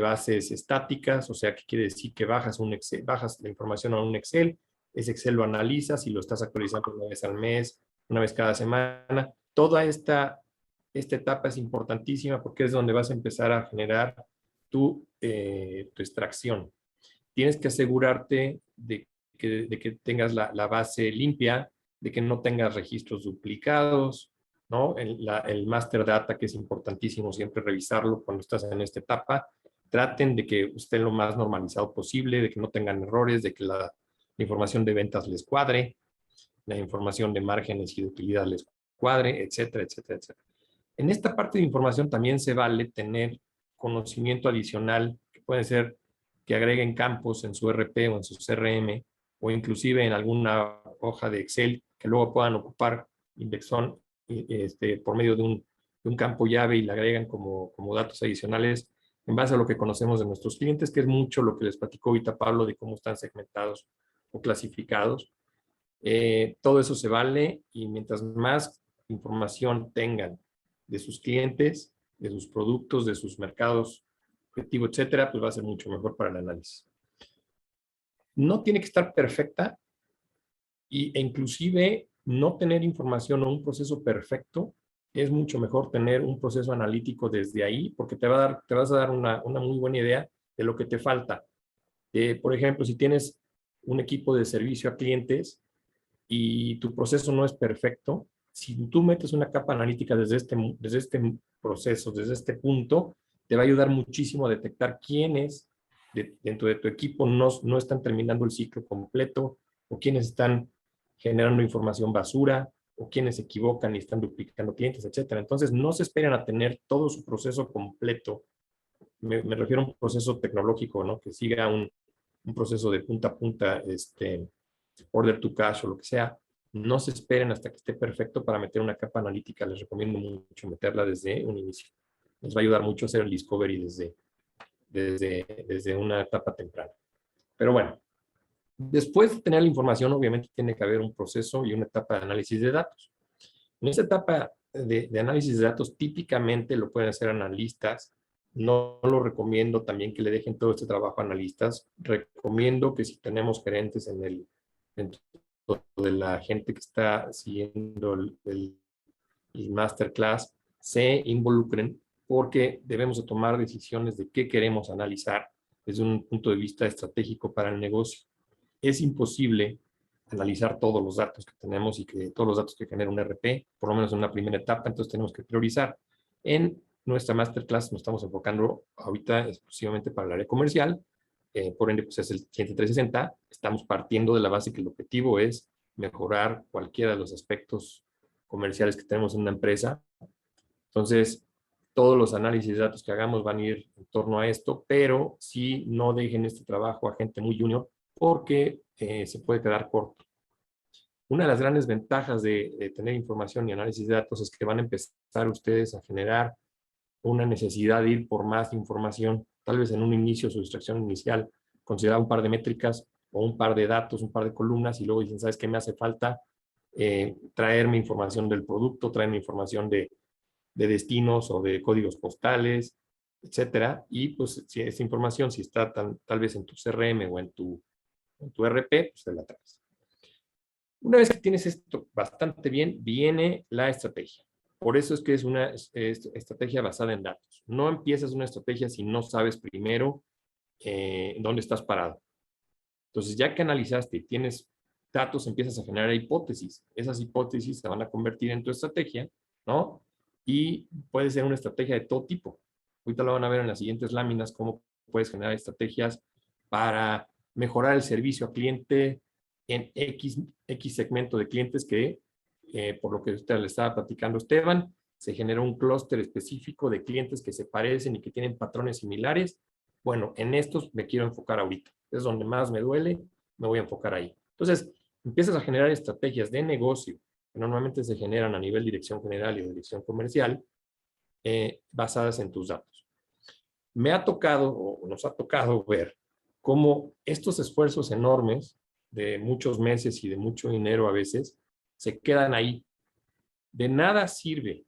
Speaker 3: bases estáticas, o sea, que quiere decir que bajas la información a un Excel, ese Excel lo analizas y lo estás actualizando una vez al mes, una vez cada semana. Toda esta etapa es importantísima porque es donde vas a empezar a generar tu extracción. Tienes que asegurarte de que tengas la base limpia, de que no tengas registros duplicados, ¿no? El master data, que es importantísimo siempre revisarlo cuando estás en esta etapa. Traten de que estén lo más normalizado posible, de que no tengan errores, de que la información de ventas les cuadre, la información de márgenes y de utilidad les cuadre, etcétera, etcétera, etcétera. En esta parte de información también se vale tener conocimiento adicional, que puede ser que agreguen campos en su RP o en su CRM, o inclusive en alguna hoja de Excel que luego puedan ocupar Indexon por medio de un campo llave y le agregan como datos adicionales en base a lo que conocemos de nuestros clientes, que es mucho lo que les platicó ahorita Pablo de cómo están segmentados o clasificados. Todo eso se vale y mientras más información tengan de sus clientes, de sus productos, de sus mercados objetivo, etcétera, pues va a ser mucho mejor para el análisis. No tiene que estar perfecta e inclusive no tener información o un proceso perfecto es mucho mejor tener un proceso analítico desde ahí porque te vas a dar una muy buena idea de lo que te falta. Por ejemplo, si tienes un equipo de servicio a clientes y tu proceso no es perfecto, si tú metes una capa analítica desde este proceso, desde este punto, te va a ayudar muchísimo a detectar quiénes dentro de tu equipo no están terminando el ciclo completo o quiénes están generando información basura o quienes se equivocan y están duplicando clientes, etcétera. Entonces, no se esperan a tener todo su proceso completo. Me refiero a un proceso tecnológico, ¿no? Que siga un proceso de punta a punta, order to cash o lo que sea. No se esperen hasta que esté perfecto para meter una capa analítica. Les recomiendo mucho meterla desde un inicio. Les va a ayudar mucho a hacer el discovery desde una etapa temprana. Pero bueno, después de tener la información, obviamente tiene que haber un proceso y una etapa de análisis de datos. En esta etapa de análisis de datos, típicamente lo pueden hacer analistas. No lo recomiendo también que le dejen todo este trabajo a analistas. Recomiendo que si tenemos gerentes dentro de la gente que está siguiendo el masterclass, se involucren porque debemos de tomar decisiones de qué queremos analizar desde un punto de vista estratégico para el negocio. Es imposible analizar todos los datos que tenemos y que todos los datos que genera un RP, por lo menos en una primera etapa, entonces tenemos que priorizar. En nuestra masterclass nos estamos enfocando ahorita exclusivamente para el área comercial, por ende pues es el cliente 360, estamos partiendo de la base que el objetivo es mejorar cualquiera de los aspectos comerciales que tenemos en una empresa. Entonces, todos los análisis de datos que hagamos van a ir en torno a esto, pero sí no dejen este trabajo a gente muy junior porque se puede quedar corto. Una de las grandes ventajas de tener información y análisis de datos es que van a empezar ustedes a generar una necesidad de ir por más información. Tal vez en un inicio, su extracción inicial, considera un par de métricas o un par de datos, un par de columnas, y luego dicen, ¿sabes qué me hace falta? Traerme información del producto, traerme información de destinos o de códigos postales, etcétera. Y pues si esa información, si está tal vez en tu CRM o en tu RP, pues te la traes. Una vez que tienes esto bastante bien, viene la estrategia. Por eso es que es una estrategia basada en datos. No empiezas una estrategia si no sabes primero dónde estás parado. Entonces, ya que analizaste y tienes datos, empiezas a generar hipótesis. Esas hipótesis se van a convertir en tu estrategia, ¿no? Y puede ser una estrategia de todo tipo. Ahorita lo van a ver en las siguientes láminas, cómo puedes generar estrategias para mejorar el servicio al cliente en X segmento de clientes que, por lo que usted le estaba platicando Esteban, se genera un clúster específico de clientes que se parecen y que tienen patrones similares. Bueno, en estos me quiero enfocar ahorita. Es donde más me duele, me voy a enfocar ahí. Entonces, empiezas a generar estrategias de negocio que normalmente se generan a nivel dirección general y dirección comercial, basadas en tus datos. Me ha tocado, o nos ha tocado ver, cómo estos esfuerzos enormes de muchos meses y de mucho dinero a veces, se quedan ahí. De nada sirve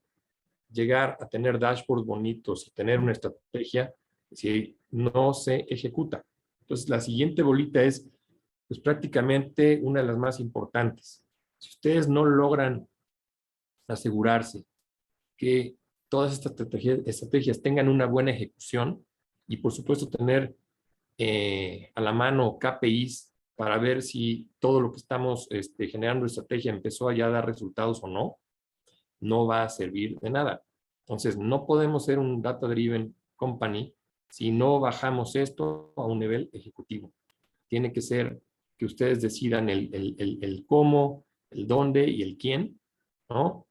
Speaker 3: llegar a tener dashboards bonitos y tener una estrategia si no se ejecuta. Entonces, la siguiente bolita es pues, prácticamente una de las más importantes. Si ustedes no logran asegurarse que todas estas estrategias tengan una buena ejecución y, por supuesto, tener a la mano KPIs para ver si todo lo que estamos generando estrategia empezó a ya dar resultados o no, no va a servir de nada. Entonces, no podemos ser un data-driven company si no bajamos esto a un nivel ejecutivo. Tiene que ser que ustedes decidan el cómo, el dónde y el quién, ¿no?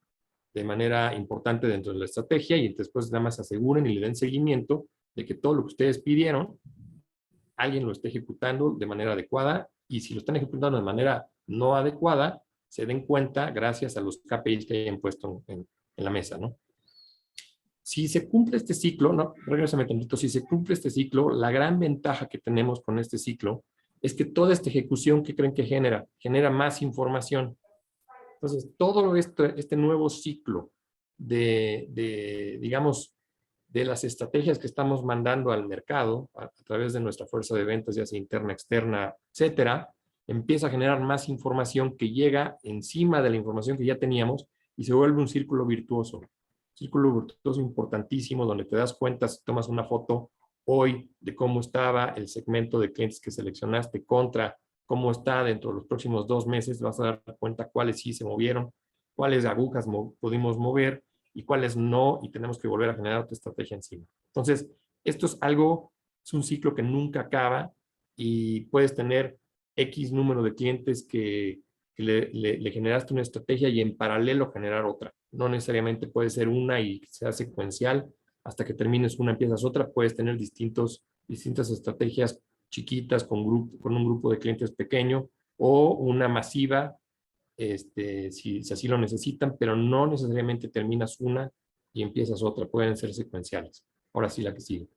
Speaker 3: De manera importante dentro de la estrategia y después nada más aseguren y le den seguimiento de que todo lo que ustedes pidieron, alguien lo esté ejecutando de manera adecuada y si lo están ejecutando de manera no adecuada, se den cuenta gracias a los KPIs que hayan puesto en la mesa, ¿no? Si se cumple este ciclo, no, regresame tantito, si se cumple este ciclo, la gran ventaja que tenemos con este ciclo es que toda esta ejecución que creen que genera más información. Entonces, todo este nuevo ciclo digamos, de las estrategias que estamos mandando al mercado a través de nuestra fuerza de ventas, ya sea interna, externa, etcétera, empieza a generar más información que llega encima de la información que ya teníamos y se vuelve un círculo virtuoso. Círculo virtuoso importantísimo donde te das cuenta si tomas una foto hoy de cómo estaba el segmento de clientes que seleccionaste contra cómo está dentro de los próximos 2 meses, vas a dar cuenta cuáles sí se movieron, cuáles agujas pudimos mover y cuáles no, y tenemos que volver a generar otra estrategia encima. Entonces, esto es un ciclo que nunca acaba y puedes tener X número de clientes que le generaste una estrategia y en paralelo generar otra. No necesariamente puede ser una y sea secuencial, hasta que termines una empiezas otra, puedes tener distintas estrategias chiquitas con un grupo de clientes pequeño o una masiva si así lo necesitan, pero no necesariamente terminas una y empiezas otra, pueden ser secuenciales. Ahora sí, la que sigue.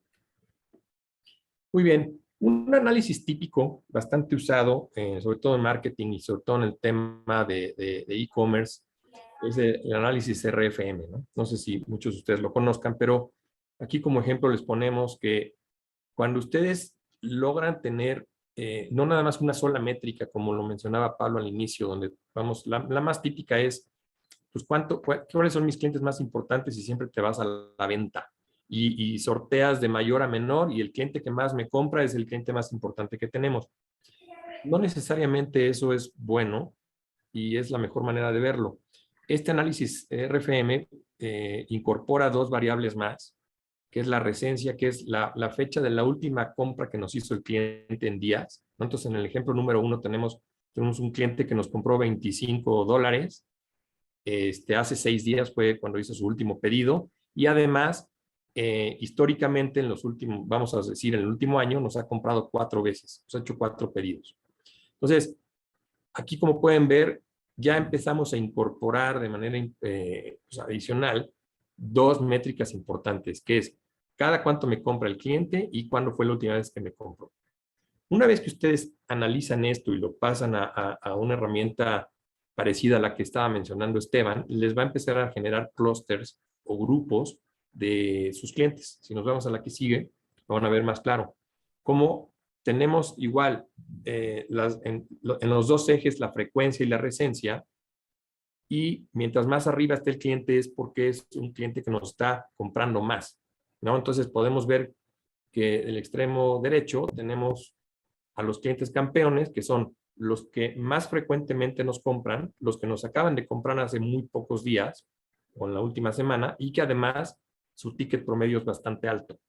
Speaker 3: Muy bien, Un análisis típico, bastante usado, sobre todo en marketing y sobre todo en el tema de e-commerce, es el análisis RFM, ¿no? No sé si muchos de ustedes lo conozcan, pero aquí como ejemplo les ponemos que cuando ustedes logran tener no nada más una sola métrica, como lo mencionaba Pablo al inicio, donde vamos, la más típica es, pues, cuáles son mis clientes más importantes y siempre te vas a la venta y sorteas de mayor a menor y el cliente que más me compra es el cliente más importante que tenemos. No necesariamente eso es bueno y es la mejor manera de verlo. Este análisis RFM incorpora dos variables más, que es la recencia, que es la fecha de la última compra que nos hizo el cliente en días. Entonces, en el ejemplo número 1 tenemos un cliente que nos compró $25. Hace 6 días fue cuando hizo su último pedido y además, históricamente en los últimos, vamos a decir, en el último año nos ha comprado 4 veces, nos ha hecho 4 pedidos. Entonces, aquí como pueden ver, ya empezamos a incorporar de manera pues, adicional dos métricas importantes, que es cada cuánto me compra el cliente y cuándo fue la última vez que me compró. Una vez que ustedes analizan esto y lo pasan a una herramienta parecida a la que estaba mencionando Esteban, les va a empezar a generar clusters o grupos de sus clientes. Si nos vamos a la que sigue, lo van a ver más claro. Como tenemos igual en los dos ejes la frecuencia y la recencia, y mientras más arriba esté el cliente es porque es un cliente que nos está comprando más, ¿no? Entonces podemos ver que el extremo derecho tenemos a los clientes campeones, que son los que más frecuentemente nos compran, los que nos acaban de comprar hace muy pocos días o en la última semana, y que además su ticket promedio es bastante alto.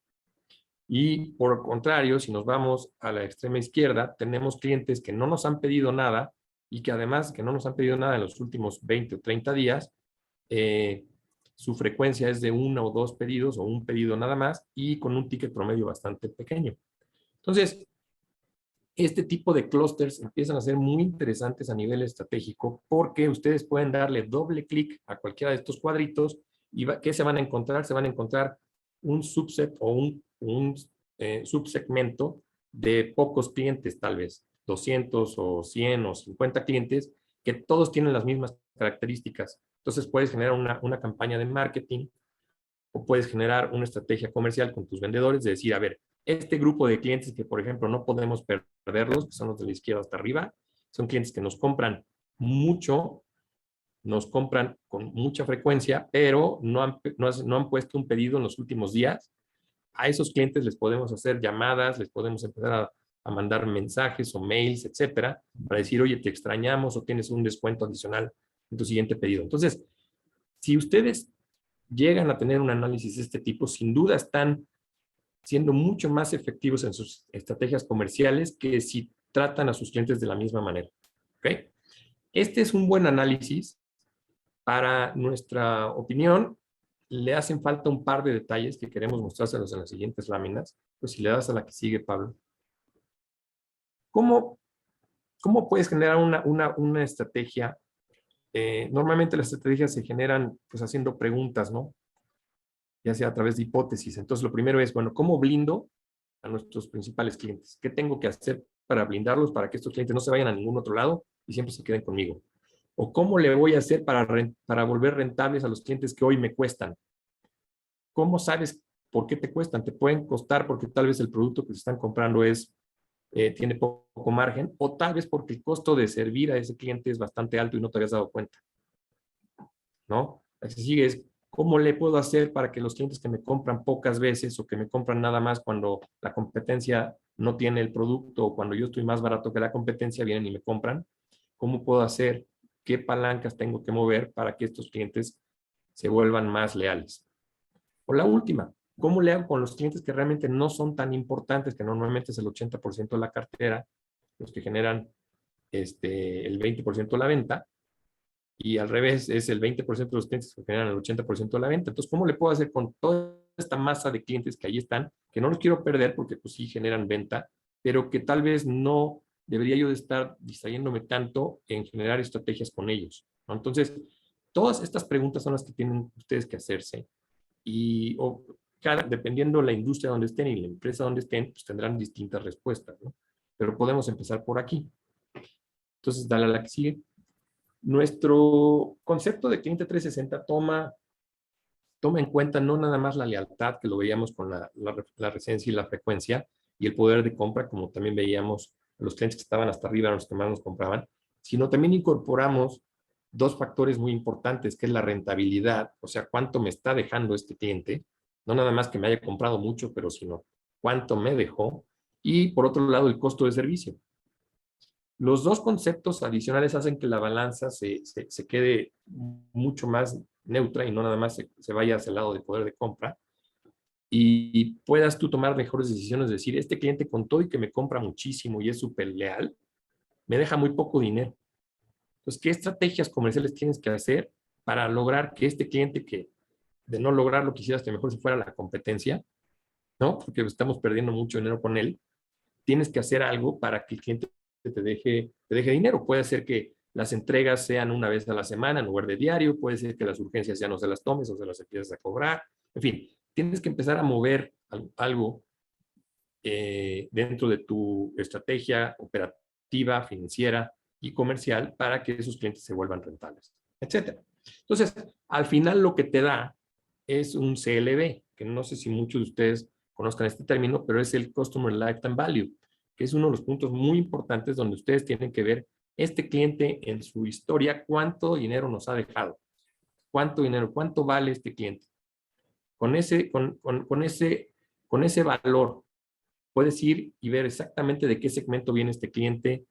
Speaker 3: Y por el contrario, si nos vamos a la extrema izquierda, tenemos clientes que no nos han pedido nada y que además que no nos han pedido nada en los últimos 20 o 30 días, su frecuencia es de 1 o 2 pedidos o un pedido nada más y con un ticket promedio bastante pequeño. Entonces, este tipo de clústeres empiezan a ser muy interesantes a nivel estratégico porque ustedes pueden darle doble clic a cualquiera de estos cuadritos y ¿qué se van a encontrar? Se van a encontrar un subset o un subsegmento de pocos clientes, tal vez 200 o 100 o 50 clientes, que todos tienen las mismas características. Entonces puedes generar una campaña de marketing o puedes generar una estrategia comercial con tus vendedores de decir, a ver, este grupo de clientes que, por ejemplo, no podemos perderlos, que son los de la izquierda hasta arriba, son clientes que nos compran mucho, nos compran con mucha frecuencia, pero no han puesto un pedido en los últimos días. A esos clientes les podemos hacer llamadas, les podemos empezar a mandar mensajes o mails, etcétera, para decir, oye, te extrañamos o tienes un descuento adicional en tu siguiente pedido. Entonces, si ustedes llegan a tener un análisis de este tipo, sin duda están siendo mucho más efectivos en sus estrategias comerciales que si tratan a sus clientes de la misma manera. ¿Okay? Este es un buen análisis. Para nuestra opinión, le hacen falta un par de detalles que queremos mostrárselos en las siguientes láminas. Pues si le das a la que sigue, Pablo. ¿Cómo puedes generar una estrategia? Normalmente las estrategias se generan pues haciendo preguntas, ¿no? Ya sea a través de hipótesis. Entonces, lo primero es, bueno, ¿cómo blindo a nuestros principales clientes? ¿Qué tengo que hacer para blindarlos, para que estos clientes no se vayan a ningún otro lado y siempre se queden conmigo? ¿O cómo le voy a hacer para volver rentables a los clientes que hoy me cuestan? ¿Cómo sabes por qué te cuestan? Te pueden costar porque tal vez el producto que te están comprando tiene poco margen, o tal vez porque el costo de servir a ese cliente es bastante alto y no te habías dado cuenta, ¿no? Así sigue, es cómo le puedo hacer para que los clientes que me compran pocas veces o que me compran nada más cuando la competencia no tiene el producto o cuando yo estoy más barato que la competencia, vienen y me compran. ¿Cómo puedo hacer? ¿Qué palancas tengo que mover para que estos clientes se vuelvan más leales? O la última, ¿cómo le hago con los clientes que realmente no son tan importantes, que normalmente es el 80% de la cartera, los que generan el 20% de la venta? Y al revés, es el 20% de los clientes que generan el 80% de la venta. Entonces, ¿cómo le puedo hacer con toda esta masa de clientes que ahí están, que no los quiero perder porque pues sí generan venta, pero que tal vez no debería yo de estar distrayéndome tanto en generar estrategias con ellos, ¿no? Entonces, todas estas preguntas son las que tienen ustedes que hacerse. Y dependiendo de la industria donde estén y la empresa donde estén, pues tendrán distintas respuestas, ¿no? Pero podemos empezar por aquí. Entonces, dale a la que sigue. Nuestro concepto de cliente 360 toma en cuenta no nada más la lealtad, que lo veíamos con la recencia y la frecuencia, y el poder de compra, como también veíamos a los clientes que estaban hasta arriba, los que más nos compraban, sino también incorporamos dos factores muy importantes, que es la rentabilidad, o sea, cuánto me está dejando este cliente, no nada más que me haya comprado mucho, pero sino cuánto me dejó, y por otro lado, el costo de servicio. Los dos conceptos adicionales hacen que la balanza se quede mucho más neutra y no nada más se vaya hacia el lado de poder de compra, y puedas tú tomar mejores decisiones, decir, este cliente con todo y que me compra muchísimo y es súper leal, me deja muy poco dinero. Entonces, ¿qué estrategias comerciales tienes que hacer para lograr que este cliente que de no lograrlo quisieras que mejor se fuera a la competencia, ¿no? Porque estamos perdiendo mucho dinero con él. Tienes que hacer algo para que el cliente te deje dinero. Puede ser que las entregas sean una vez a la semana en lugar de diario, puede ser que las urgencias ya no se las tomes o se las empieces a cobrar. En fin, tienes que empezar a mover algo dentro de tu estrategia operativa, financiera y comercial para que esos clientes se vuelvan rentables, etcétera. Entonces, al final lo que te da es un CLV, que no sé si muchos de ustedes conozcan este término, pero es el Customer Lifetime Value, que es uno de los puntos muy importantes donde ustedes tienen que ver este cliente en su historia, cuánto dinero nos ha dejado, cuánto dinero, cuánto vale este cliente. Con ese valor puedes ir y ver exactamente de qué segmento viene este cliente,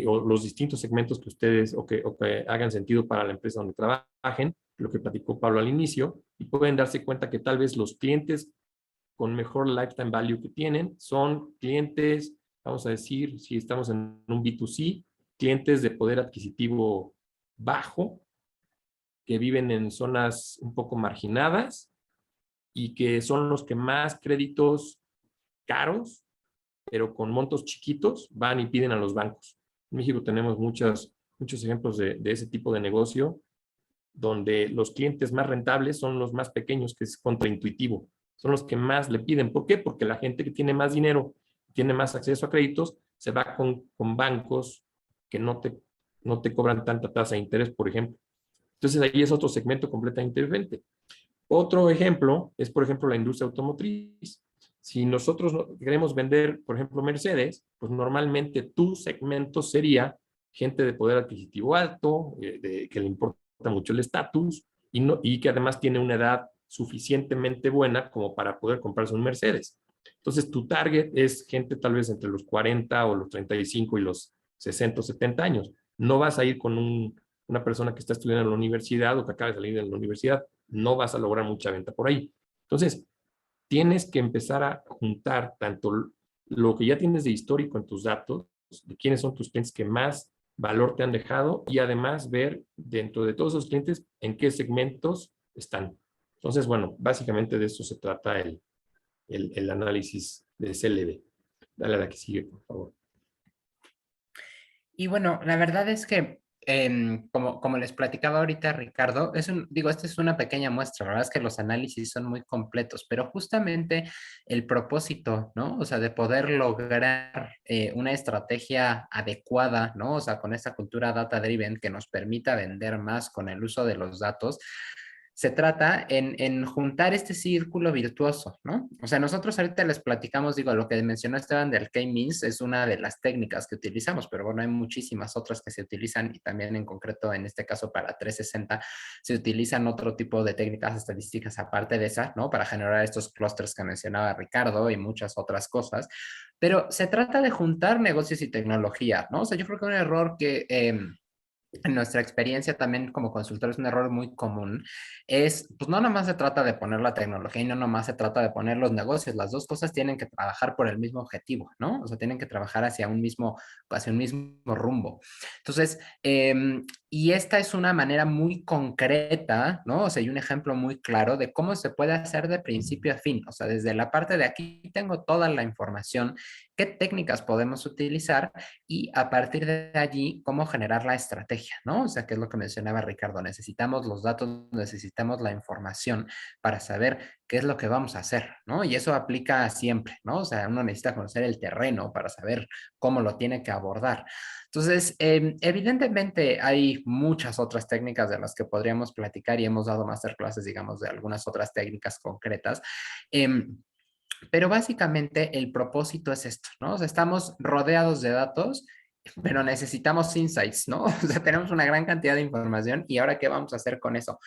Speaker 3: o los distintos segmentos que ustedes o que hagan sentido para la empresa donde trabajen, lo que platicó Pablo al inicio, y pueden darse cuenta que tal vez los clientes con mejor lifetime value que tienen son clientes, vamos a decir, si estamos en un B2C, clientes de poder adquisitivo bajo, que viven en zonas un poco marginadas y que son los que más créditos caros, pero con montos chiquitos, van y piden a los bancos. En México tenemos muchos ejemplos de ese tipo de negocio, donde los clientes más rentables son los más pequeños, que es contraintuitivo. Son los que más le piden. ¿Por qué? Porque la gente que tiene más dinero, tiene más acceso a créditos, se va con bancos que no te cobran tanta tasa de interés, por ejemplo. Entonces ahí es otro segmento completamente diferente. Otro ejemplo es, por ejemplo, la industria automotriz. Si nosotros queremos vender, por ejemplo, Mercedes, pues normalmente tu segmento sería gente de poder adquisitivo alto, que le importa mucho el estatus y que además tiene una edad suficientemente buena como para poder comprarse un Mercedes. Entonces, tu target es gente tal vez entre los 40 o los 35 y los 60 o 70 años. No vas a ir con una persona que está estudiando en la universidad o que acaba de salir de la universidad. No vas a lograr mucha venta por ahí. Entonces, tienes que empezar a juntar tanto lo que ya tienes de histórico en tus datos, de quiénes son tus clientes que más valor te han dejado, y además ver dentro de todos esos clientes en qué segmentos están. Entonces, bueno, básicamente de eso se trata el análisis de CLV. Dale a la que sigue, por favor.
Speaker 2: Y bueno, la verdad es que, como les platicaba ahorita Ricardo, esta es una pequeña muestra, la verdad es que los análisis son muy completos, pero justamente el propósito, ¿no? O sea, de poder lograr una estrategia adecuada, ¿no? O sea, con esta cultura data-driven que nos permita vender más con el uso de los datos, se trata en juntar este círculo virtuoso, ¿no? O sea, nosotros ahorita les platicamos, digo, lo que mencionó Esteban del K-means es una de las técnicas que utilizamos, pero bueno, hay muchísimas otras que se utilizan y también en concreto, en este caso para 360, se utilizan otro tipo de técnicas estadísticas aparte de esa, ¿no? Para generar estos clústeres que mencionaba Ricardo y muchas otras cosas. Pero se trata de juntar negocios y tecnología, ¿no? O sea, yo creo que un error que en nuestra experiencia también como consultor es un error muy común, pues no nomás se trata de poner la tecnología y no nomás se trata de poner los negocios, las dos cosas tienen que trabajar por el mismo objetivo, ¿no? O sea, tienen que trabajar hacia un mismo rumbo. Entonces, y esta es una manera muy concreta, ¿no? O sea, y un ejemplo muy claro de cómo se puede hacer de principio a fin, o sea, desde la parte de aquí tengo toda la información, qué técnicas podemos utilizar y a partir de allí, cómo generar la estrategia. estrategia, ¿no? O sea, que es lo que mencionaba Ricardo, necesitamos los datos, necesitamos la información para saber qué es lo que vamos a hacer, ¿no? Y eso aplica siempre, ¿no? O sea, uno necesita conocer el terreno para saber cómo lo tiene que abordar. Entonces, evidentemente hay muchas otras técnicas de las que podríamos platicar y hemos dado masterclasses, digamos, de algunas otras técnicas concretas. Pero básicamente el propósito es esto, ¿no? O sea, estamos rodeados de datos, pero necesitamos insights, ¿no? O sea, tenemos una gran cantidad de información y ahora, ¿qué vamos a hacer con eso?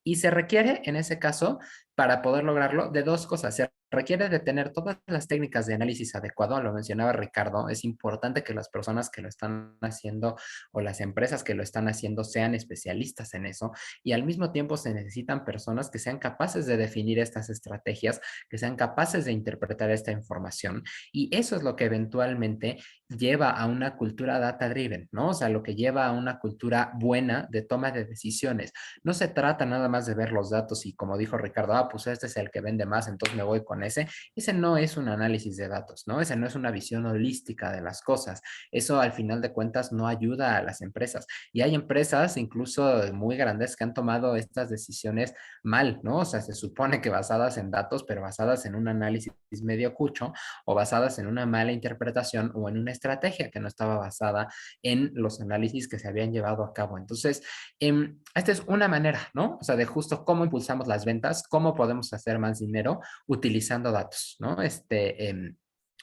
Speaker 2: Y se requiere, en ese caso, para poder lograrlo, de dos cosas. Se requiere de tener todas las técnicas de análisis adecuado, lo mencionaba Ricardo, es importante que las personas que lo están haciendo o las empresas que lo están haciendo sean especialistas en eso y al mismo tiempo se necesitan personas que sean capaces de definir estas estrategias, que sean capaces de interpretar esta información y eso es lo que eventualmente lleva a una cultura data driven, ¿no? O sea, lo que lleva a una cultura buena de toma de decisiones. No se trata nada más de ver los datos y como dijo Ricardo, pues este es el que vende más, entonces me voy con ese. Ese no es un análisis de datos, ¿no? Ese no es una visión holística de las cosas. Eso al final de cuentas no ayuda a las empresas. Y hay empresas incluso muy grandes que han tomado estas decisiones mal, ¿no? O sea, se supone que basadas en datos, pero basadas en un análisis medio cucho o basadas en una mala interpretación o en una estrategia que no estaba basada en los análisis que se habían llevado a cabo. Entonces, esta es una manera, ¿no? O sea, de justo cómo impulsamos las ventas, cómo podemos hacer más dinero utilizando datos, ¿no?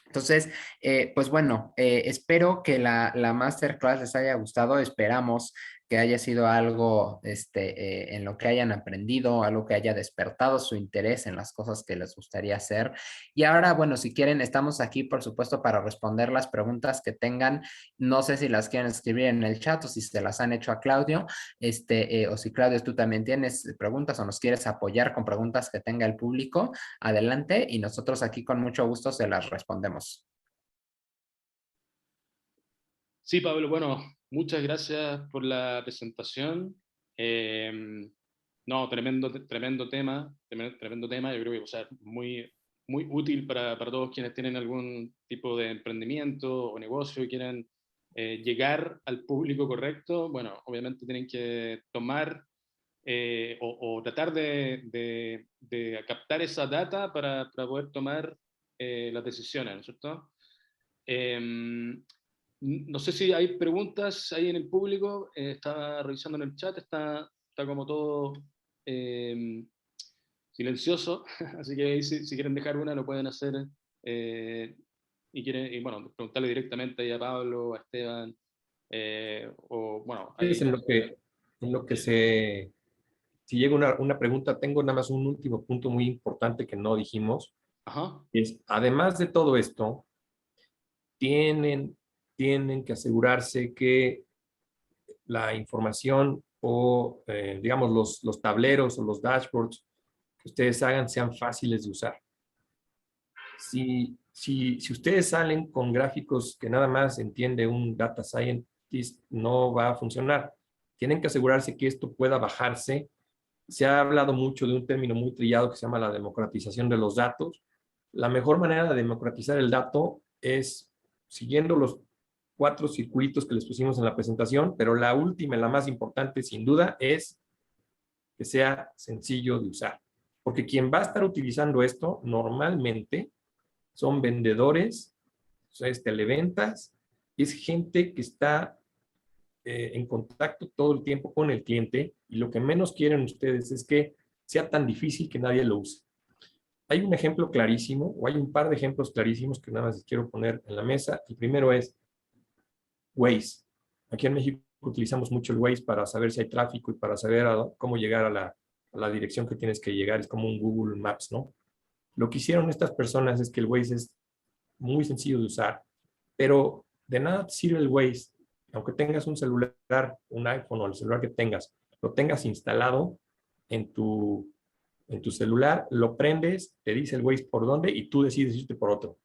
Speaker 2: Entonces, pues bueno, espero que la masterclass les haya gustado, esperamos que haya sido algo en lo que hayan aprendido, algo que haya despertado su interés en las cosas que les gustaría hacer. Y ahora, bueno, si quieren, estamos aquí, por supuesto, para responder las preguntas que tengan. No sé si las quieren escribir en el chat o si se las han hecho a Claudio, o si Claudio, tú también tienes preguntas o nos quieres apoyar con preguntas que tenga el público, adelante y nosotros aquí con mucho gusto se las respondemos.
Speaker 1: Sí, Pablo, bueno, muchas gracias por la presentación. No, tremendo tema, tremendo tema. Yo creo que va a ser muy, muy útil para todos quienes tienen algún tipo de emprendimiento o negocio y quieren llegar al público correcto. Bueno, obviamente tienen que tomar o tratar de captar esa data para poder tomar las decisiones, ¿no es cierto? No sé si hay preguntas ahí en el público, estaba revisando en el chat, está como todo silencioso, así que ahí si quieren dejar una lo pueden hacer y bueno, preguntarle directamente ahí a Pablo, a Esteban, o bueno... Ahí,
Speaker 3: es en lo que si llega una pregunta, tengo nada más un último punto muy importante que no dijimos.
Speaker 1: Ajá.
Speaker 3: Es, además de todo esto, tienen que asegurarse que la información o, digamos, los tableros o los dashboards que ustedes hagan sean fáciles de usar. Si ustedes salen con gráficos que nada más entiende un data scientist, no va a funcionar. Tienen que asegurarse que esto pueda bajarse. Se ha hablado mucho de un término muy trillado que se llama la democratización de los datos. La mejor manera de democratizar el dato es siguiendo los 4 circuitos que les pusimos en la presentación, pero la última y la más importante, sin duda, es que sea sencillo de usar. Porque quien va a estar utilizando esto normalmente son vendedores, televentas, es gente que está en contacto todo el tiempo con el cliente y lo que menos quieren ustedes es que sea tan difícil que nadie lo use. Hay un ejemplo clarísimo, o hay un par de ejemplos clarísimos que nada más les quiero poner en la mesa. El primero es Waze. Aquí en México utilizamos mucho el Waze para saber si hay tráfico y para saber cómo llegar a la dirección que tienes que llegar. Es como un Google Maps, ¿no? Lo que hicieron estas personas es que el Waze es muy sencillo de usar, pero de nada te sirve el Waze, aunque tengas un celular, un iPhone o el celular que tengas, lo tengas instalado en tu celular, lo prendes, te dice el Waze por dónde y tú decides irte por otro.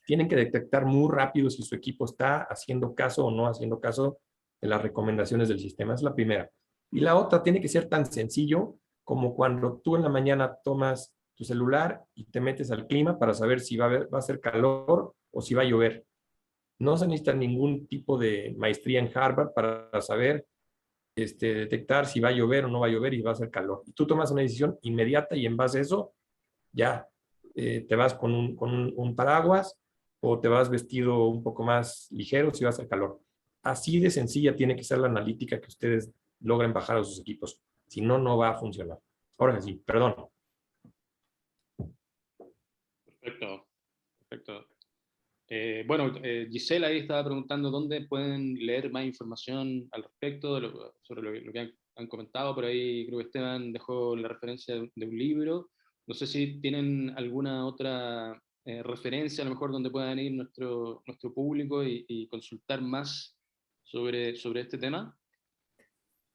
Speaker 3: Tienen que detectar muy rápido si su equipo está haciendo caso o no haciendo caso de las recomendaciones del sistema. Es la primera. Y la otra tiene que ser tan sencillo como cuando tú en la mañana tomas tu celular y te metes al clima para saber si va a ser calor o si va a llover. No se necesita ningún tipo de maestría en Harvard para saber detectar si va a llover o no va a llover y va a hacer calor. Y tú tomas una decisión inmediata y en base a eso ya te vas con un paraguas o te vas vestido un poco más ligero si va a hacer calor. Así de sencilla tiene que ser la analítica que ustedes logren bajar a sus equipos. Si no, no va a funcionar. Ahora sí, perdón.
Speaker 1: Perfecto, perfecto. Bueno, Gisela ahí estaba preguntando dónde pueden leer más información al respecto sobre lo que han comentado. Por ahí creo que Esteban dejó la referencia de un libro. No sé si tienen alguna otra referencia, a lo mejor, donde puedan ir nuestro público y consultar más sobre este tema.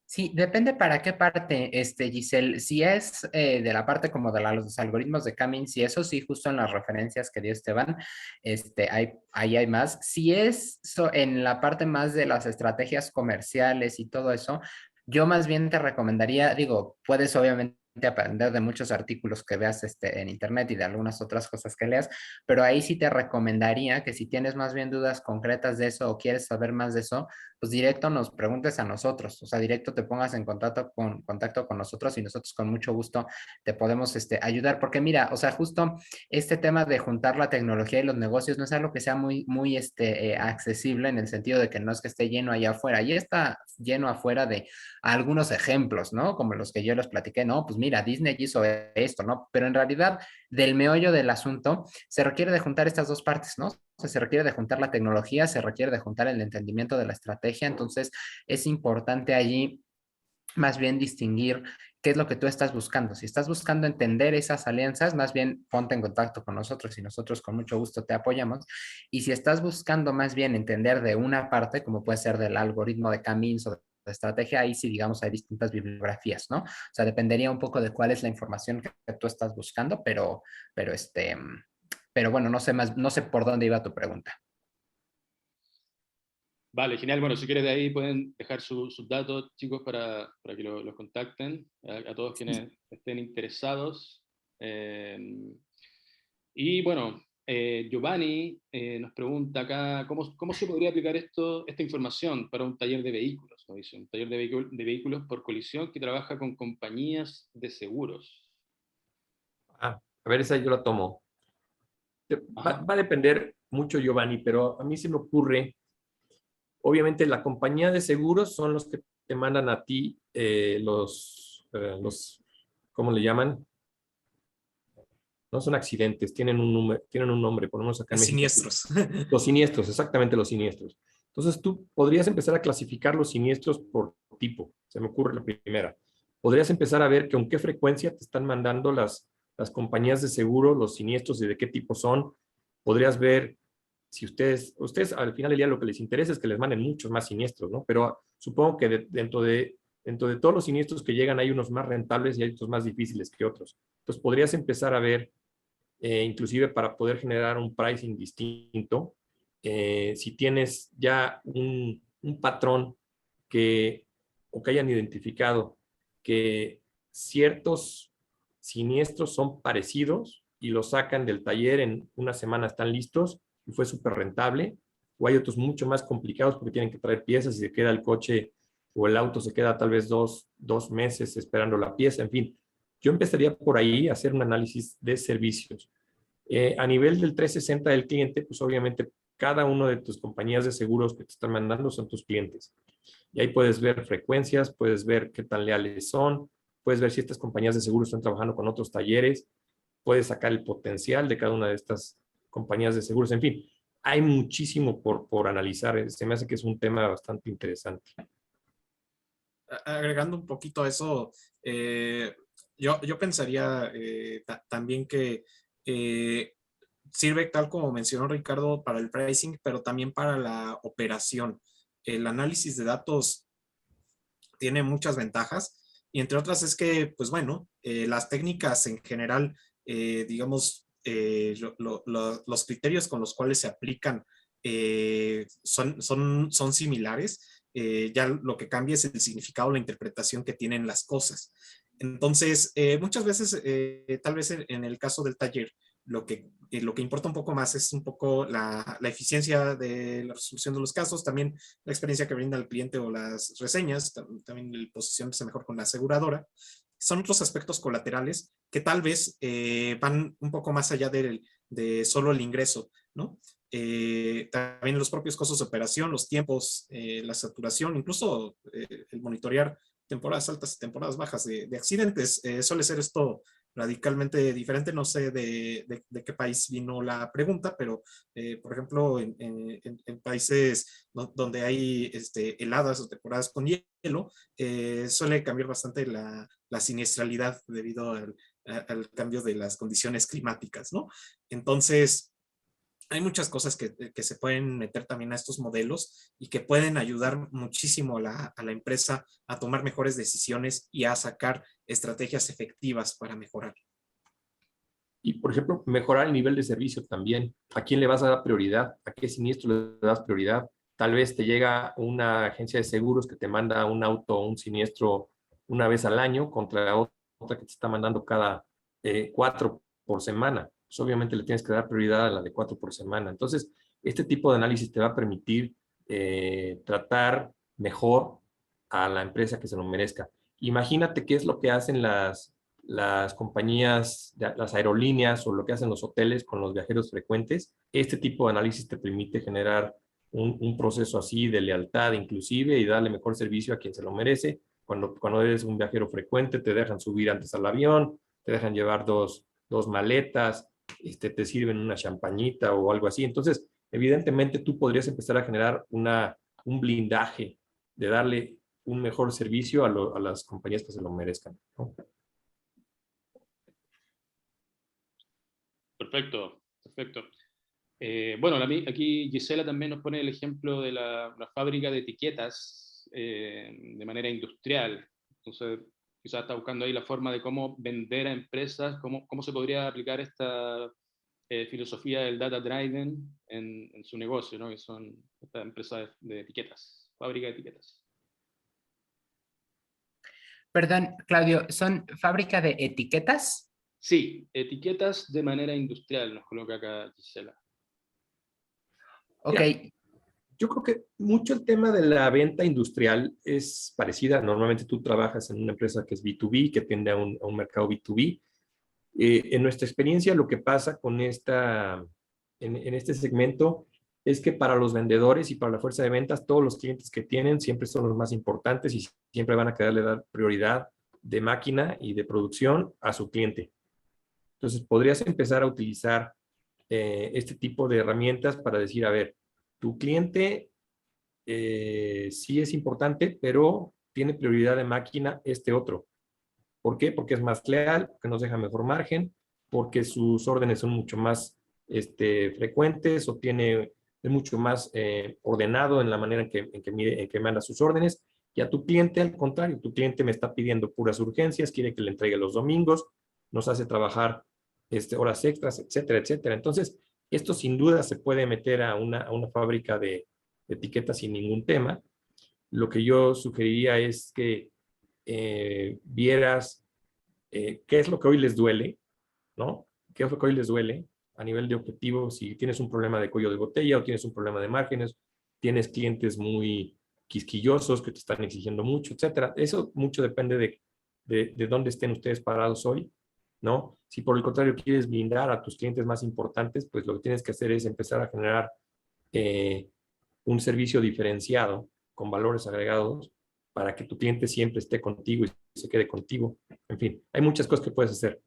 Speaker 2: Sí, depende para qué parte, Giselle. Si es de la parte como de los algoritmos de Cummings y eso sí, justo en las referencias que dio Esteban, ahí hay más. Si es en la parte más de las estrategias comerciales y todo eso, yo más bien te recomendaría, digo, puedes obviamente aprender de muchos artículos que veas en internet y de algunas otras cosas que leas, pero ahí sí te recomendaría que si tienes más bien dudas concretas de eso o quieres saber más de eso, pues directo nos preguntes a nosotros, o sea, directo te pongas en contacto con nosotros y nosotros con mucho gusto te podemos ayudar, porque mira, o sea, justo este tema de juntar la tecnología y los negocios no es algo que sea muy accesible en el sentido de que no es que esté lleno allá afuera, y está lleno afuera de algunos ejemplos, ¿no? Como los que yo les platiqué, no, pues mira, Disney hizo esto, ¿no? Pero en realidad, del meollo del asunto, se requiere de juntar estas dos partes, ¿no? O sea, se requiere de juntar la tecnología, se requiere de juntar el entendimiento de la estrategia, entonces es importante allí más bien distinguir qué es lo que tú estás buscando. Si estás buscando entender esas alianzas, más bien ponte en contacto con nosotros y nosotros con mucho gusto te apoyamos. Y si estás buscando más bien entender de una parte, como puede ser del algoritmo de Cummings o de estrategia, ahí sí, digamos, hay distintas bibliografías, ¿no? O sea, dependería un poco de cuál es la información que tú estás buscando, pero pero bueno, no sé más, no sé por dónde iba tu pregunta.
Speaker 1: Vale, genial. Bueno, si quieres de ahí pueden dejar sus datos, chicos, para que los contacten a todos quienes estén interesados. Eh, y bueno, Giovanni nos pregunta acá, ¿cómo se podría aplicar esta información para un taller de vehículos? ¿No? Dice, un taller de vehículos por colisión que trabaja con compañías de seguros.
Speaker 3: A ver, esa yo la tomo. Va a depender mucho, Giovanni, pero a mí se me ocurre, obviamente la compañía de seguros son los que te mandan a ti ¿cómo le llaman? No son accidentes, tienen un nombre, ponemos acá en México.
Speaker 4: Siniestros.
Speaker 3: Los siniestros, exactamente los siniestros. Entonces tú podrías empezar a clasificar los siniestros por tipo, se me ocurre la primera. Podrías empezar a ver con qué frecuencia te están mandando las compañías de seguro, los siniestros y de qué tipo son. Podrías ver si ustedes al final del día lo que les interesa es que les manden muchos más siniestros, ¿no? Pero supongo que dentro de todos los siniestros que llegan hay unos más rentables y hay otros más difíciles que otros. Entonces podrías empezar a ver inclusive para poder generar un pricing distinto. Si tienes ya un patrón o que hayan identificado que ciertos siniestros son parecidos y los sacan del taller en una semana, están listos y fue súper rentable, o hay otros mucho más complicados porque tienen que traer piezas y se queda el coche o el auto se queda tal vez dos meses esperando la pieza, en fin. Yo empezaría por ahí a hacer un análisis de servicios. A nivel del 360 del cliente, pues obviamente cada uno de tus compañías de seguros que te están mandando son tus clientes. Y ahí puedes ver frecuencias, puedes ver qué tan leales son, puedes ver si estas compañías de seguros están trabajando con otros talleres, puedes sacar el potencial de cada una de estas compañías de seguros. En fin, hay muchísimo por analizar. Se me hace que es un tema bastante interesante.
Speaker 4: Agregando un poquito a eso, yo pensaría también que sirve tal como mencionó Ricardo para el pricing, pero también para la operación. El análisis de datos tiene muchas ventajas y entre otras es que, pues bueno, las técnicas en general, digamos, los criterios con los cuales se aplican son similares. Ya lo que cambia es el significado, la interpretación que tienen las cosas. Entonces, muchas veces, tal vez en el caso del taller, lo lo que importa un poco más es un poco la eficiencia de la resolución de los casos, también la experiencia que brinda el cliente o las reseñas, también el posicionarse mejor con la aseguradora. Son otros aspectos colaterales que tal vez van un poco más allá de solo el ingreso, ¿no? También los propios costos de operación, los tiempos, la saturación, incluso el monitorear temporadas altas y temporadas bajas de accidentes. Suele ser esto radicalmente diferente. No sé de qué país vino la pregunta, pero por ejemplo, en países donde hay heladas o temporadas con hielo, suele cambiar bastante la siniestralidad debido al cambio de las condiciones climáticas, ¿no? Entonces, hay muchas cosas que se pueden meter también a estos modelos y que pueden ayudar muchísimo a la empresa a tomar mejores decisiones y a sacar estrategias efectivas para mejorar.
Speaker 3: Y, por ejemplo, mejorar el nivel de servicio también. ¿A quién le vas a dar prioridad? ¿A qué siniestro le das prioridad? Tal vez te llega una agencia de seguros que te manda un auto o un siniestro una vez al año contra otra que te está mandando cada 4 por semana. Pues obviamente le tienes que dar prioridad a la de 4 por semana. Entonces, este tipo de análisis te va a permitir tratar mejor a la empresa que se lo merezca. Imagínate qué es lo que hacen las compañías, las aerolíneas o lo que hacen los hoteles con los viajeros frecuentes. Este tipo de análisis te permite generar un proceso así de lealtad inclusive y darle mejor servicio a quien se lo merece. Cuando eres un viajero frecuente, te dejan subir antes al avión, te dejan llevar dos maletas, te sirven una champañita o algo así. Entonces, evidentemente tú podrías empezar a generar un blindaje de darle un mejor servicio a las compañías que se lo merezcan, ¿no?
Speaker 1: Perfecto, perfecto. Bueno, aquí Gisela también nos pone el ejemplo de la fábrica de etiquetas de manera industrial. Entonces, quizás está buscando ahí la forma de cómo vender a empresas, cómo se podría aplicar esta filosofía del data driven en su negocio, ¿no? Que son estas empresas de etiquetas, fábrica de etiquetas.
Speaker 2: Perdón, Claudio, ¿son fábrica de etiquetas?
Speaker 1: Sí, etiquetas de manera industrial, nos coloca acá Gisela.
Speaker 2: Ok.
Speaker 3: Mira, yo creo que mucho el tema de la venta industrial es parecida. Normalmente tú trabajas en una empresa que es B2B, que tiende a un mercado B2B. En nuestra experiencia, lo que pasa con en este segmento es que para los vendedores y para la fuerza de ventas, todos los clientes que tienen siempre son los más importantes y siempre van a quererle dar prioridad de máquina y de producción a su cliente. Entonces, podrías empezar a utilizar este tipo de herramientas para decir, a ver, tu cliente sí es importante, pero tiene prioridad de máquina este otro. ¿Por qué? Porque es más leal, porque nos deja mejor margen, porque sus órdenes son mucho más frecuentes o es mucho más ordenado en la manera en que manda sus órdenes. Y a tu cliente, al contrario, tu cliente me está pidiendo puras urgencias, quiere que le entregue los domingos, nos hace trabajar horas extras, etcétera, etcétera. Entonces, esto sin duda se puede meter a una fábrica de etiquetas sin ningún tema. Lo que yo sugeriría es que vieras qué es lo que hoy les duele, ¿no? ¿Qué es lo que hoy les duele a nivel de objetivo? Si tienes un problema de cuello de botella o tienes un problema de márgenes, tienes clientes muy quisquillosos que te están exigiendo mucho, etcétera. Eso mucho depende de dónde estén ustedes parados hoy, ¿no? Si por el contrario quieres blindar a tus clientes más importantes, pues lo que tienes que hacer es empezar a generar eh, un servicio diferenciado con valores agregados para que tu cliente siempre esté contigo y se quede contigo. En fin, hay muchas cosas que puedes hacer.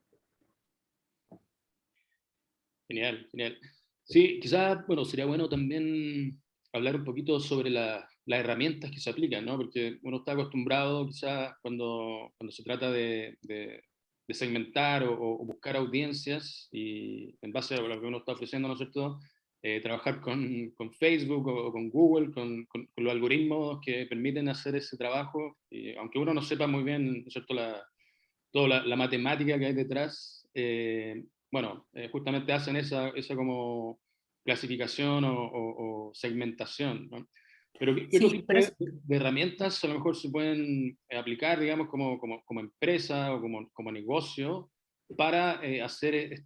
Speaker 1: Genial, genial. Sí, quizás, bueno, sería bueno también hablar un poquito sobre las herramientas que se aplican, ¿no? Porque uno está acostumbrado quizás cuando se trata de segmentar o buscar audiencias y en base a lo que uno está ofreciendo, ¿no es cierto? Trabajar con Facebook o con Google, con los algoritmos que permiten hacer ese trabajo, y aunque uno no sepa muy bien, ¿no es cierto?, toda la matemática que hay detrás, bueno, justamente hacen esa como clasificación o segmentación, ¿no? Pero ¿qué otro
Speaker 2: Sí,
Speaker 1: tipo
Speaker 2: pero
Speaker 1: de herramientas a lo mejor se pueden aplicar, digamos, como empresa o como negocio para hacer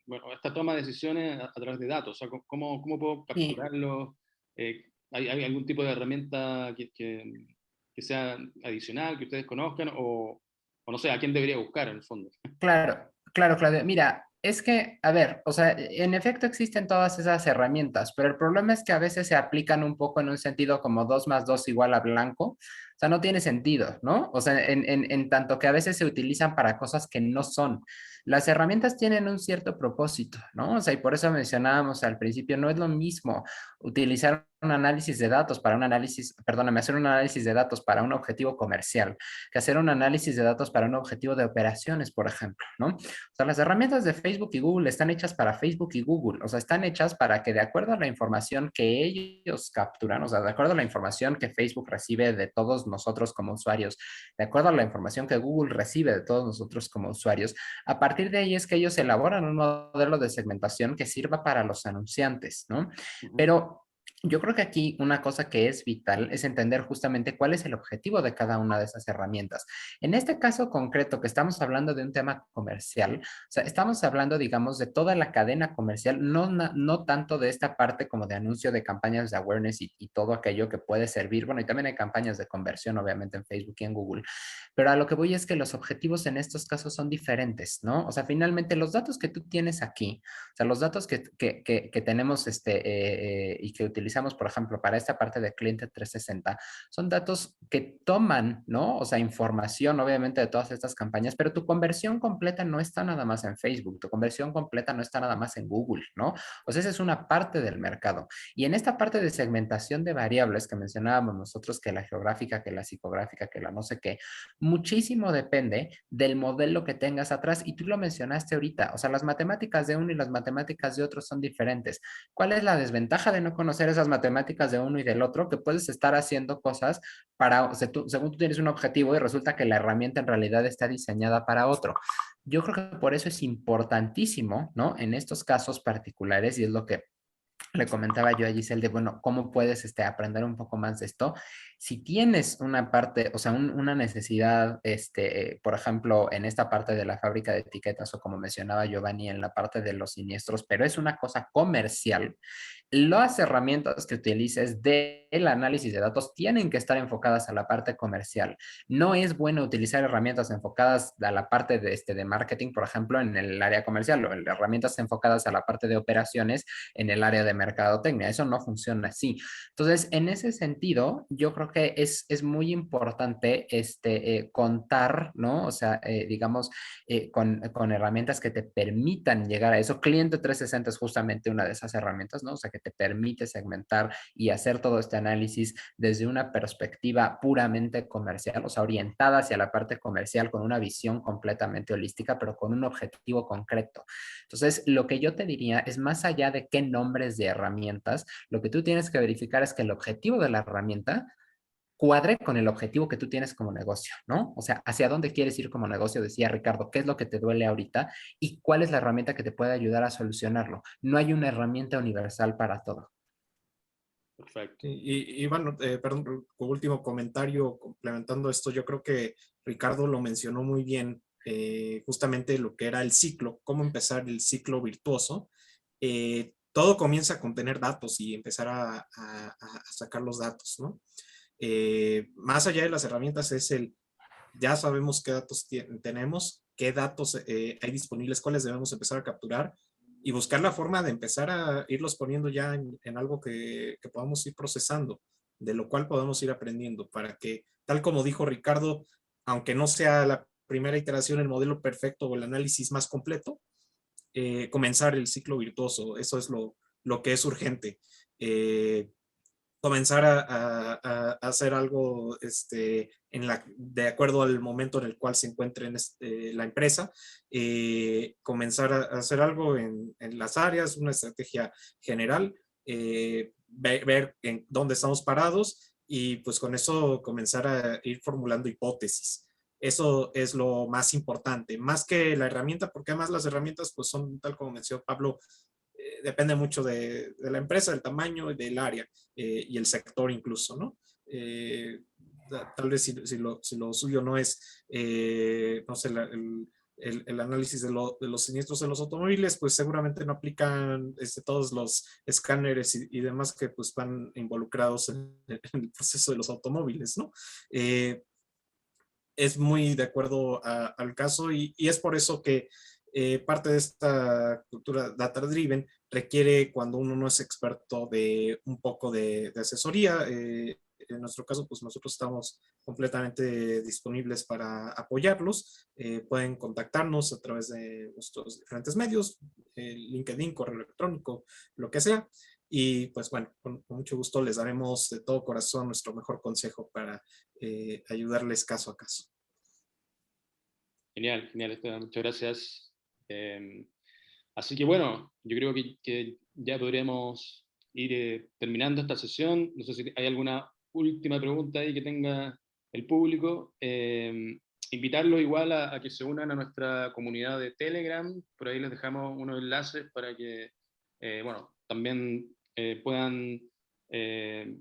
Speaker 1: bueno, esta toma de decisiones a través de datos? O sea, ¿cómo puedo
Speaker 2: Y
Speaker 1: capturarlo? ¿Hay algún tipo de herramienta que sea adicional, que ustedes conozcan? O no sé, ¿a quién debería buscar en el fondo?
Speaker 2: claro, claro, Claudio. Mira, es que, a ver, o sea, en efecto existen todas esas herramientas, pero el problema es que a veces se aplican un poco en un sentido como 2 más 2 igual a blanco. O sea, no tiene sentido, ¿no? O sea, en tanto que a veces se utilizan para cosas que no son. Las herramientas tienen un cierto propósito, ¿no? O sea, y por eso mencionábamos al principio, no es lo mismo utilizar un análisis de datos para un análisis, perdóname, hacer un análisis de datos para un objetivo comercial que hacer un análisis de datos para un objetivo de operaciones, por ejemplo, ¿no? O sea, las herramientas de Facebook y Google están hechas para Facebook y Google, o sea, están hechas para que de acuerdo a la información que ellos capturan, o sea, de acuerdo a la información que Facebook recibe de todos nosotros como usuarios, de acuerdo a la información que Google recibe de todos nosotros como usuarios, a partir de ahí es que ellos elaboran un modelo de segmentación que sirva para los anunciantes, ¿no?
Speaker 1: Ujú.
Speaker 2: Pero yo creo que aquí una cosa que es vital es entender justamente cuál es el objetivo de cada una de esas herramientas. En este caso concreto, que estamos hablando de un tema comercial, o sea, estamos hablando, digamos, de toda la cadena comercial, no tanto de esta parte como de anuncio de campañas de awareness y todo aquello que puede servir. Bueno, y también hay campañas de conversión, obviamente, en Facebook y en Google, pero a lo que voy es que los objetivos en estos casos son diferentes, ¿no? O sea, finalmente los datos que tú tienes aquí, o sea, los datos que tenemos y que utilizamos, por ejemplo, para esta parte de cliente 360, son datos que toman, ¿no? O sea, información, obviamente, de todas estas campañas, pero tu conversión completa no está nada más en Facebook, tu conversión completa no está nada más en Google, ¿no? O sea, esa es una parte del mercado. Y en esta parte de segmentación de variables que mencionábamos nosotros, que la geográfica, que la psicográfica, que la no sé qué, muchísimo depende del modelo que tengas atrás. Y tú lo mencionaste ahorita, o sea, las matemáticas de uno y las matemáticas de otro son diferentes. ¿Cuál es la desventaja de no conocer esas matemáticas de uno y del otro? Que puedes estar haciendo cosas para, o sea, según tú tienes un objetivo y resulta que la herramienta en realidad está diseñada para otro. Yo creo que por eso es importantísimo, ¿no? En estos casos particulares, y es lo que le comentaba yo a Giselle de, bueno, ¿cómo puedes aprender un poco más de esto? Si tienes una parte, o sea, una necesidad, por ejemplo, en esta parte de la fábrica de etiquetas o como mencionaba Giovanni, en la parte de los siniestros, pero es una cosa comercial, las herramientas que utilices del análisis de datos tienen que estar enfocadas a la parte comercial. No es bueno utilizar herramientas enfocadas a la parte de marketing, por ejemplo, en el área comercial, o herramientas enfocadas a la parte de operaciones en el área de mercadotecnia. Eso no funciona así. Entonces, en ese sentido, yo creo que es muy importante contar, ¿no? O sea, digamos, con herramientas que te permitan llegar a eso. Cliente 360 es justamente una de esas herramientas, ¿no? O sea, que te permite segmentar y hacer todo este análisis desde una perspectiva puramente comercial, o sea, orientada hacia la parte comercial con una visión completamente holística, pero con un objetivo concreto. Entonces, lo que yo te diría es más allá de qué nombres de herramientas, lo que tú tienes que verificar es que el objetivo de la herramienta cuadre con el objetivo que tú tienes como negocio, ¿no? O sea, hacia dónde quieres ir como negocio, decía Ricardo, qué es lo que te duele ahorita y cuál es la herramienta que te puede ayudar a solucionarlo. No hay una herramienta universal para todo.
Speaker 1: Perfecto.
Speaker 4: Y bueno, perdón, como último comentario, complementando esto, yo creo que Ricardo lo mencionó muy bien, justamente lo que era el ciclo, cómo empezar el ciclo virtuoso. Todo comienza con tener datos y empezar a sacar los datos, ¿no? Más allá de las herramientas es ya sabemos qué datos tenemos, qué datos hay disponibles, cuáles debemos empezar a capturar y buscar la forma de empezar a irlos poniendo ya en algo que podamos ir procesando, de lo cual podamos ir aprendiendo para que, tal como dijo Ricardo, aunque no sea la primera iteración, el modelo perfecto o el análisis más completo, comenzar el ciclo virtuoso. Eso es lo que es urgente. Comenzar a hacer algo de acuerdo al momento en el cual se encuentre la empresa, comenzar a hacer algo en las áreas, una estrategia general, ver en dónde estamos parados y pues con eso comenzar a ir formulando hipótesis. Eso es lo más importante, más que la herramienta, porque además las herramientas pues son, tal como mencionó Pablo, depende mucho de la empresa, del tamaño, del área y el sector incluso, ¿no? Tal vez si lo suyo no es, no sé, el análisis de los siniestros en los automóviles, pues seguramente no aplican todos los escáneres y demás que pues van involucrados en el proceso de los automóviles, ¿no? Es muy de acuerdo al caso y es por eso que parte de esta cultura data-driven requiere, cuando uno no es experto, de un poco de asesoría. En nuestro caso, pues nosotros estamos completamente disponibles para apoyarlos. Pueden contactarnos a través de nuestros diferentes medios, LinkedIn, correo electrónico, lo que sea. Y pues bueno, con mucho gusto les daremos de todo corazón nuestro mejor consejo para ayudarles caso a caso.
Speaker 1: Genial, genial, Esteban, muchas gracias. Así que bueno, yo creo que ya podríamos ir terminando esta sesión. No sé si hay alguna última pregunta ahí que tenga el público. Invitarlos igual a que se unan a nuestra comunidad de Telegram. Por ahí les dejamos unos enlaces para que, bueno, también puedan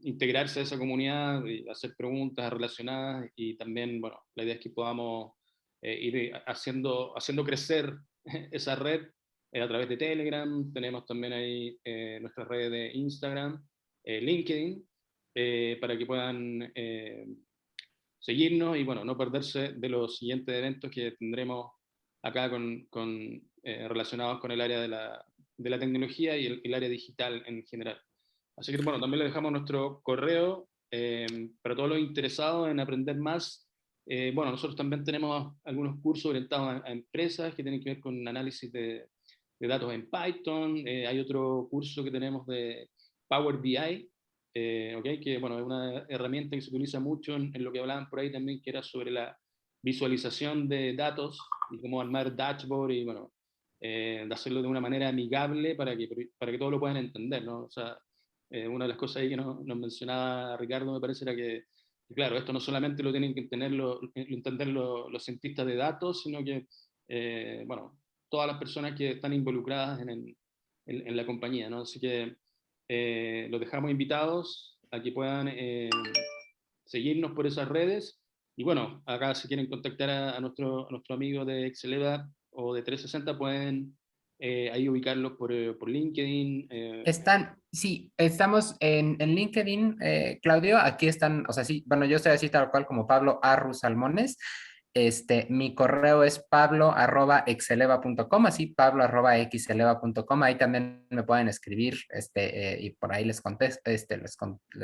Speaker 1: integrarse a esa comunidad y hacer preguntas relacionadas. Y también, bueno, la idea es que podamos ir haciendo crecer esa red a través de Telegram. Tenemos también ahí nuestras redes de Instagram, LinkedIn, para que puedan seguirnos y bueno, no perderse de los siguientes eventos que tendremos acá relacionados con el área de la tecnología y el área digital en general. Así que bueno, también le dejamos nuestro correo para todos los interesados en aprender más. Bueno, nosotros también tenemos algunos cursos orientados a empresas que tienen que ver con análisis de datos en Python. Hay otro curso que tenemos de Power BI, okay, que bueno, es una herramienta que se utiliza mucho en lo que hablaban por ahí también, que era sobre la visualización de datos y cómo armar dashboard y bueno, de hacerlo de una manera amigable para que todos lo puedan entender, ¿no? O sea, una de las cosas ahí que nos mencionaba Ricardo, me parece, era que claro, esto no solamente lo tienen que entender los cientistas de datos, sino que, bueno, todas las personas que están involucradas en la compañía, ¿no? Así que los dejamos invitados a que puedan seguirnos por esas redes. Y bueno, acá si quieren contactar a nuestro amigo de Exceleva o de 360, pueden ahí ubicarlos por LinkedIn.
Speaker 2: Sí, estamos en LinkedIn, Claudio, aquí están, o sea, sí, bueno, yo estoy así tal cual como Pablo Arru Salmones. Mi correo es pablo@exceleva.com, así pablo@xeleva.com. Ahí también me pueden escribir, y por ahí les contesto, les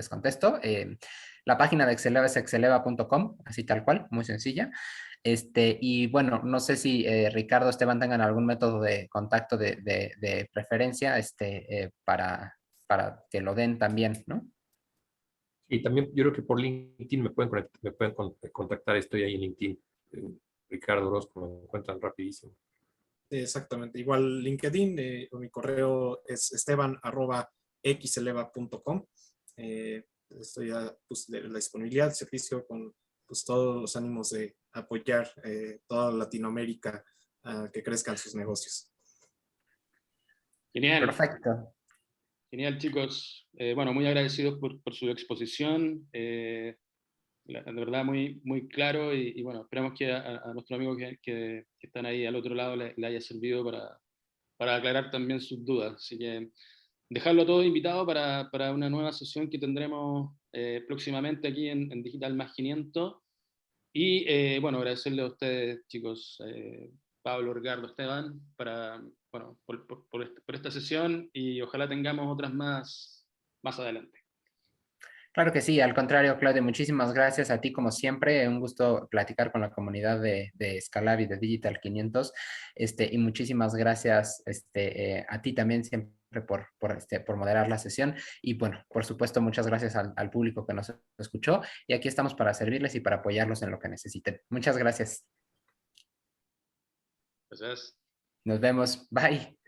Speaker 2: contesto. La página de Exceleva es exceleva.com, así tal cual, muy sencilla. Y bueno, no sé si Ricardo, Esteban tengan algún método de contacto de preferencia, para que lo den también, ¿no?
Speaker 3: Y también yo creo que por LinkedIn me pueden contactar, estoy ahí en LinkedIn. Ricardo Orozco, me encuentran rapidísimo.
Speaker 4: Exactamente, igual LinkedIn, mi correo es esteban@xeleva.com. Estoy a pues, de la disponibilidad del servicio con pues, todos los ánimos de apoyar toda Latinoamérica a que crezcan sus negocios.
Speaker 1: Genial.
Speaker 2: Perfecto.
Speaker 1: Genial, chicos. Bueno, muy agradecidos por su exposición. De verdad, muy, muy claro. Y bueno, esperamos que a nuestros amigos que están ahí al otro lado le haya servido para aclarar también sus dudas. Así que dejarlo todo invitado para una nueva sesión que tendremos próximamente aquí en Digital Más 500. Y bueno, agradecerle a ustedes, chicos, Pablo, Ricardo, Esteban, bueno, por esta sesión y ojalá tengamos otras más adelante.
Speaker 2: Claro que sí, al contrario, Claudio, muchísimas gracias a ti como siempre. Un gusto platicar con la comunidad de Scalab y de Digital 500. Y muchísimas gracias a ti también siempre por moderar la sesión. Y bueno, por supuesto, muchas gracias al público que nos escuchó. Y aquí estamos para servirles y para apoyarlos en lo que necesiten. Muchas gracias.
Speaker 1: Gracias.
Speaker 2: Nos vemos. Bye.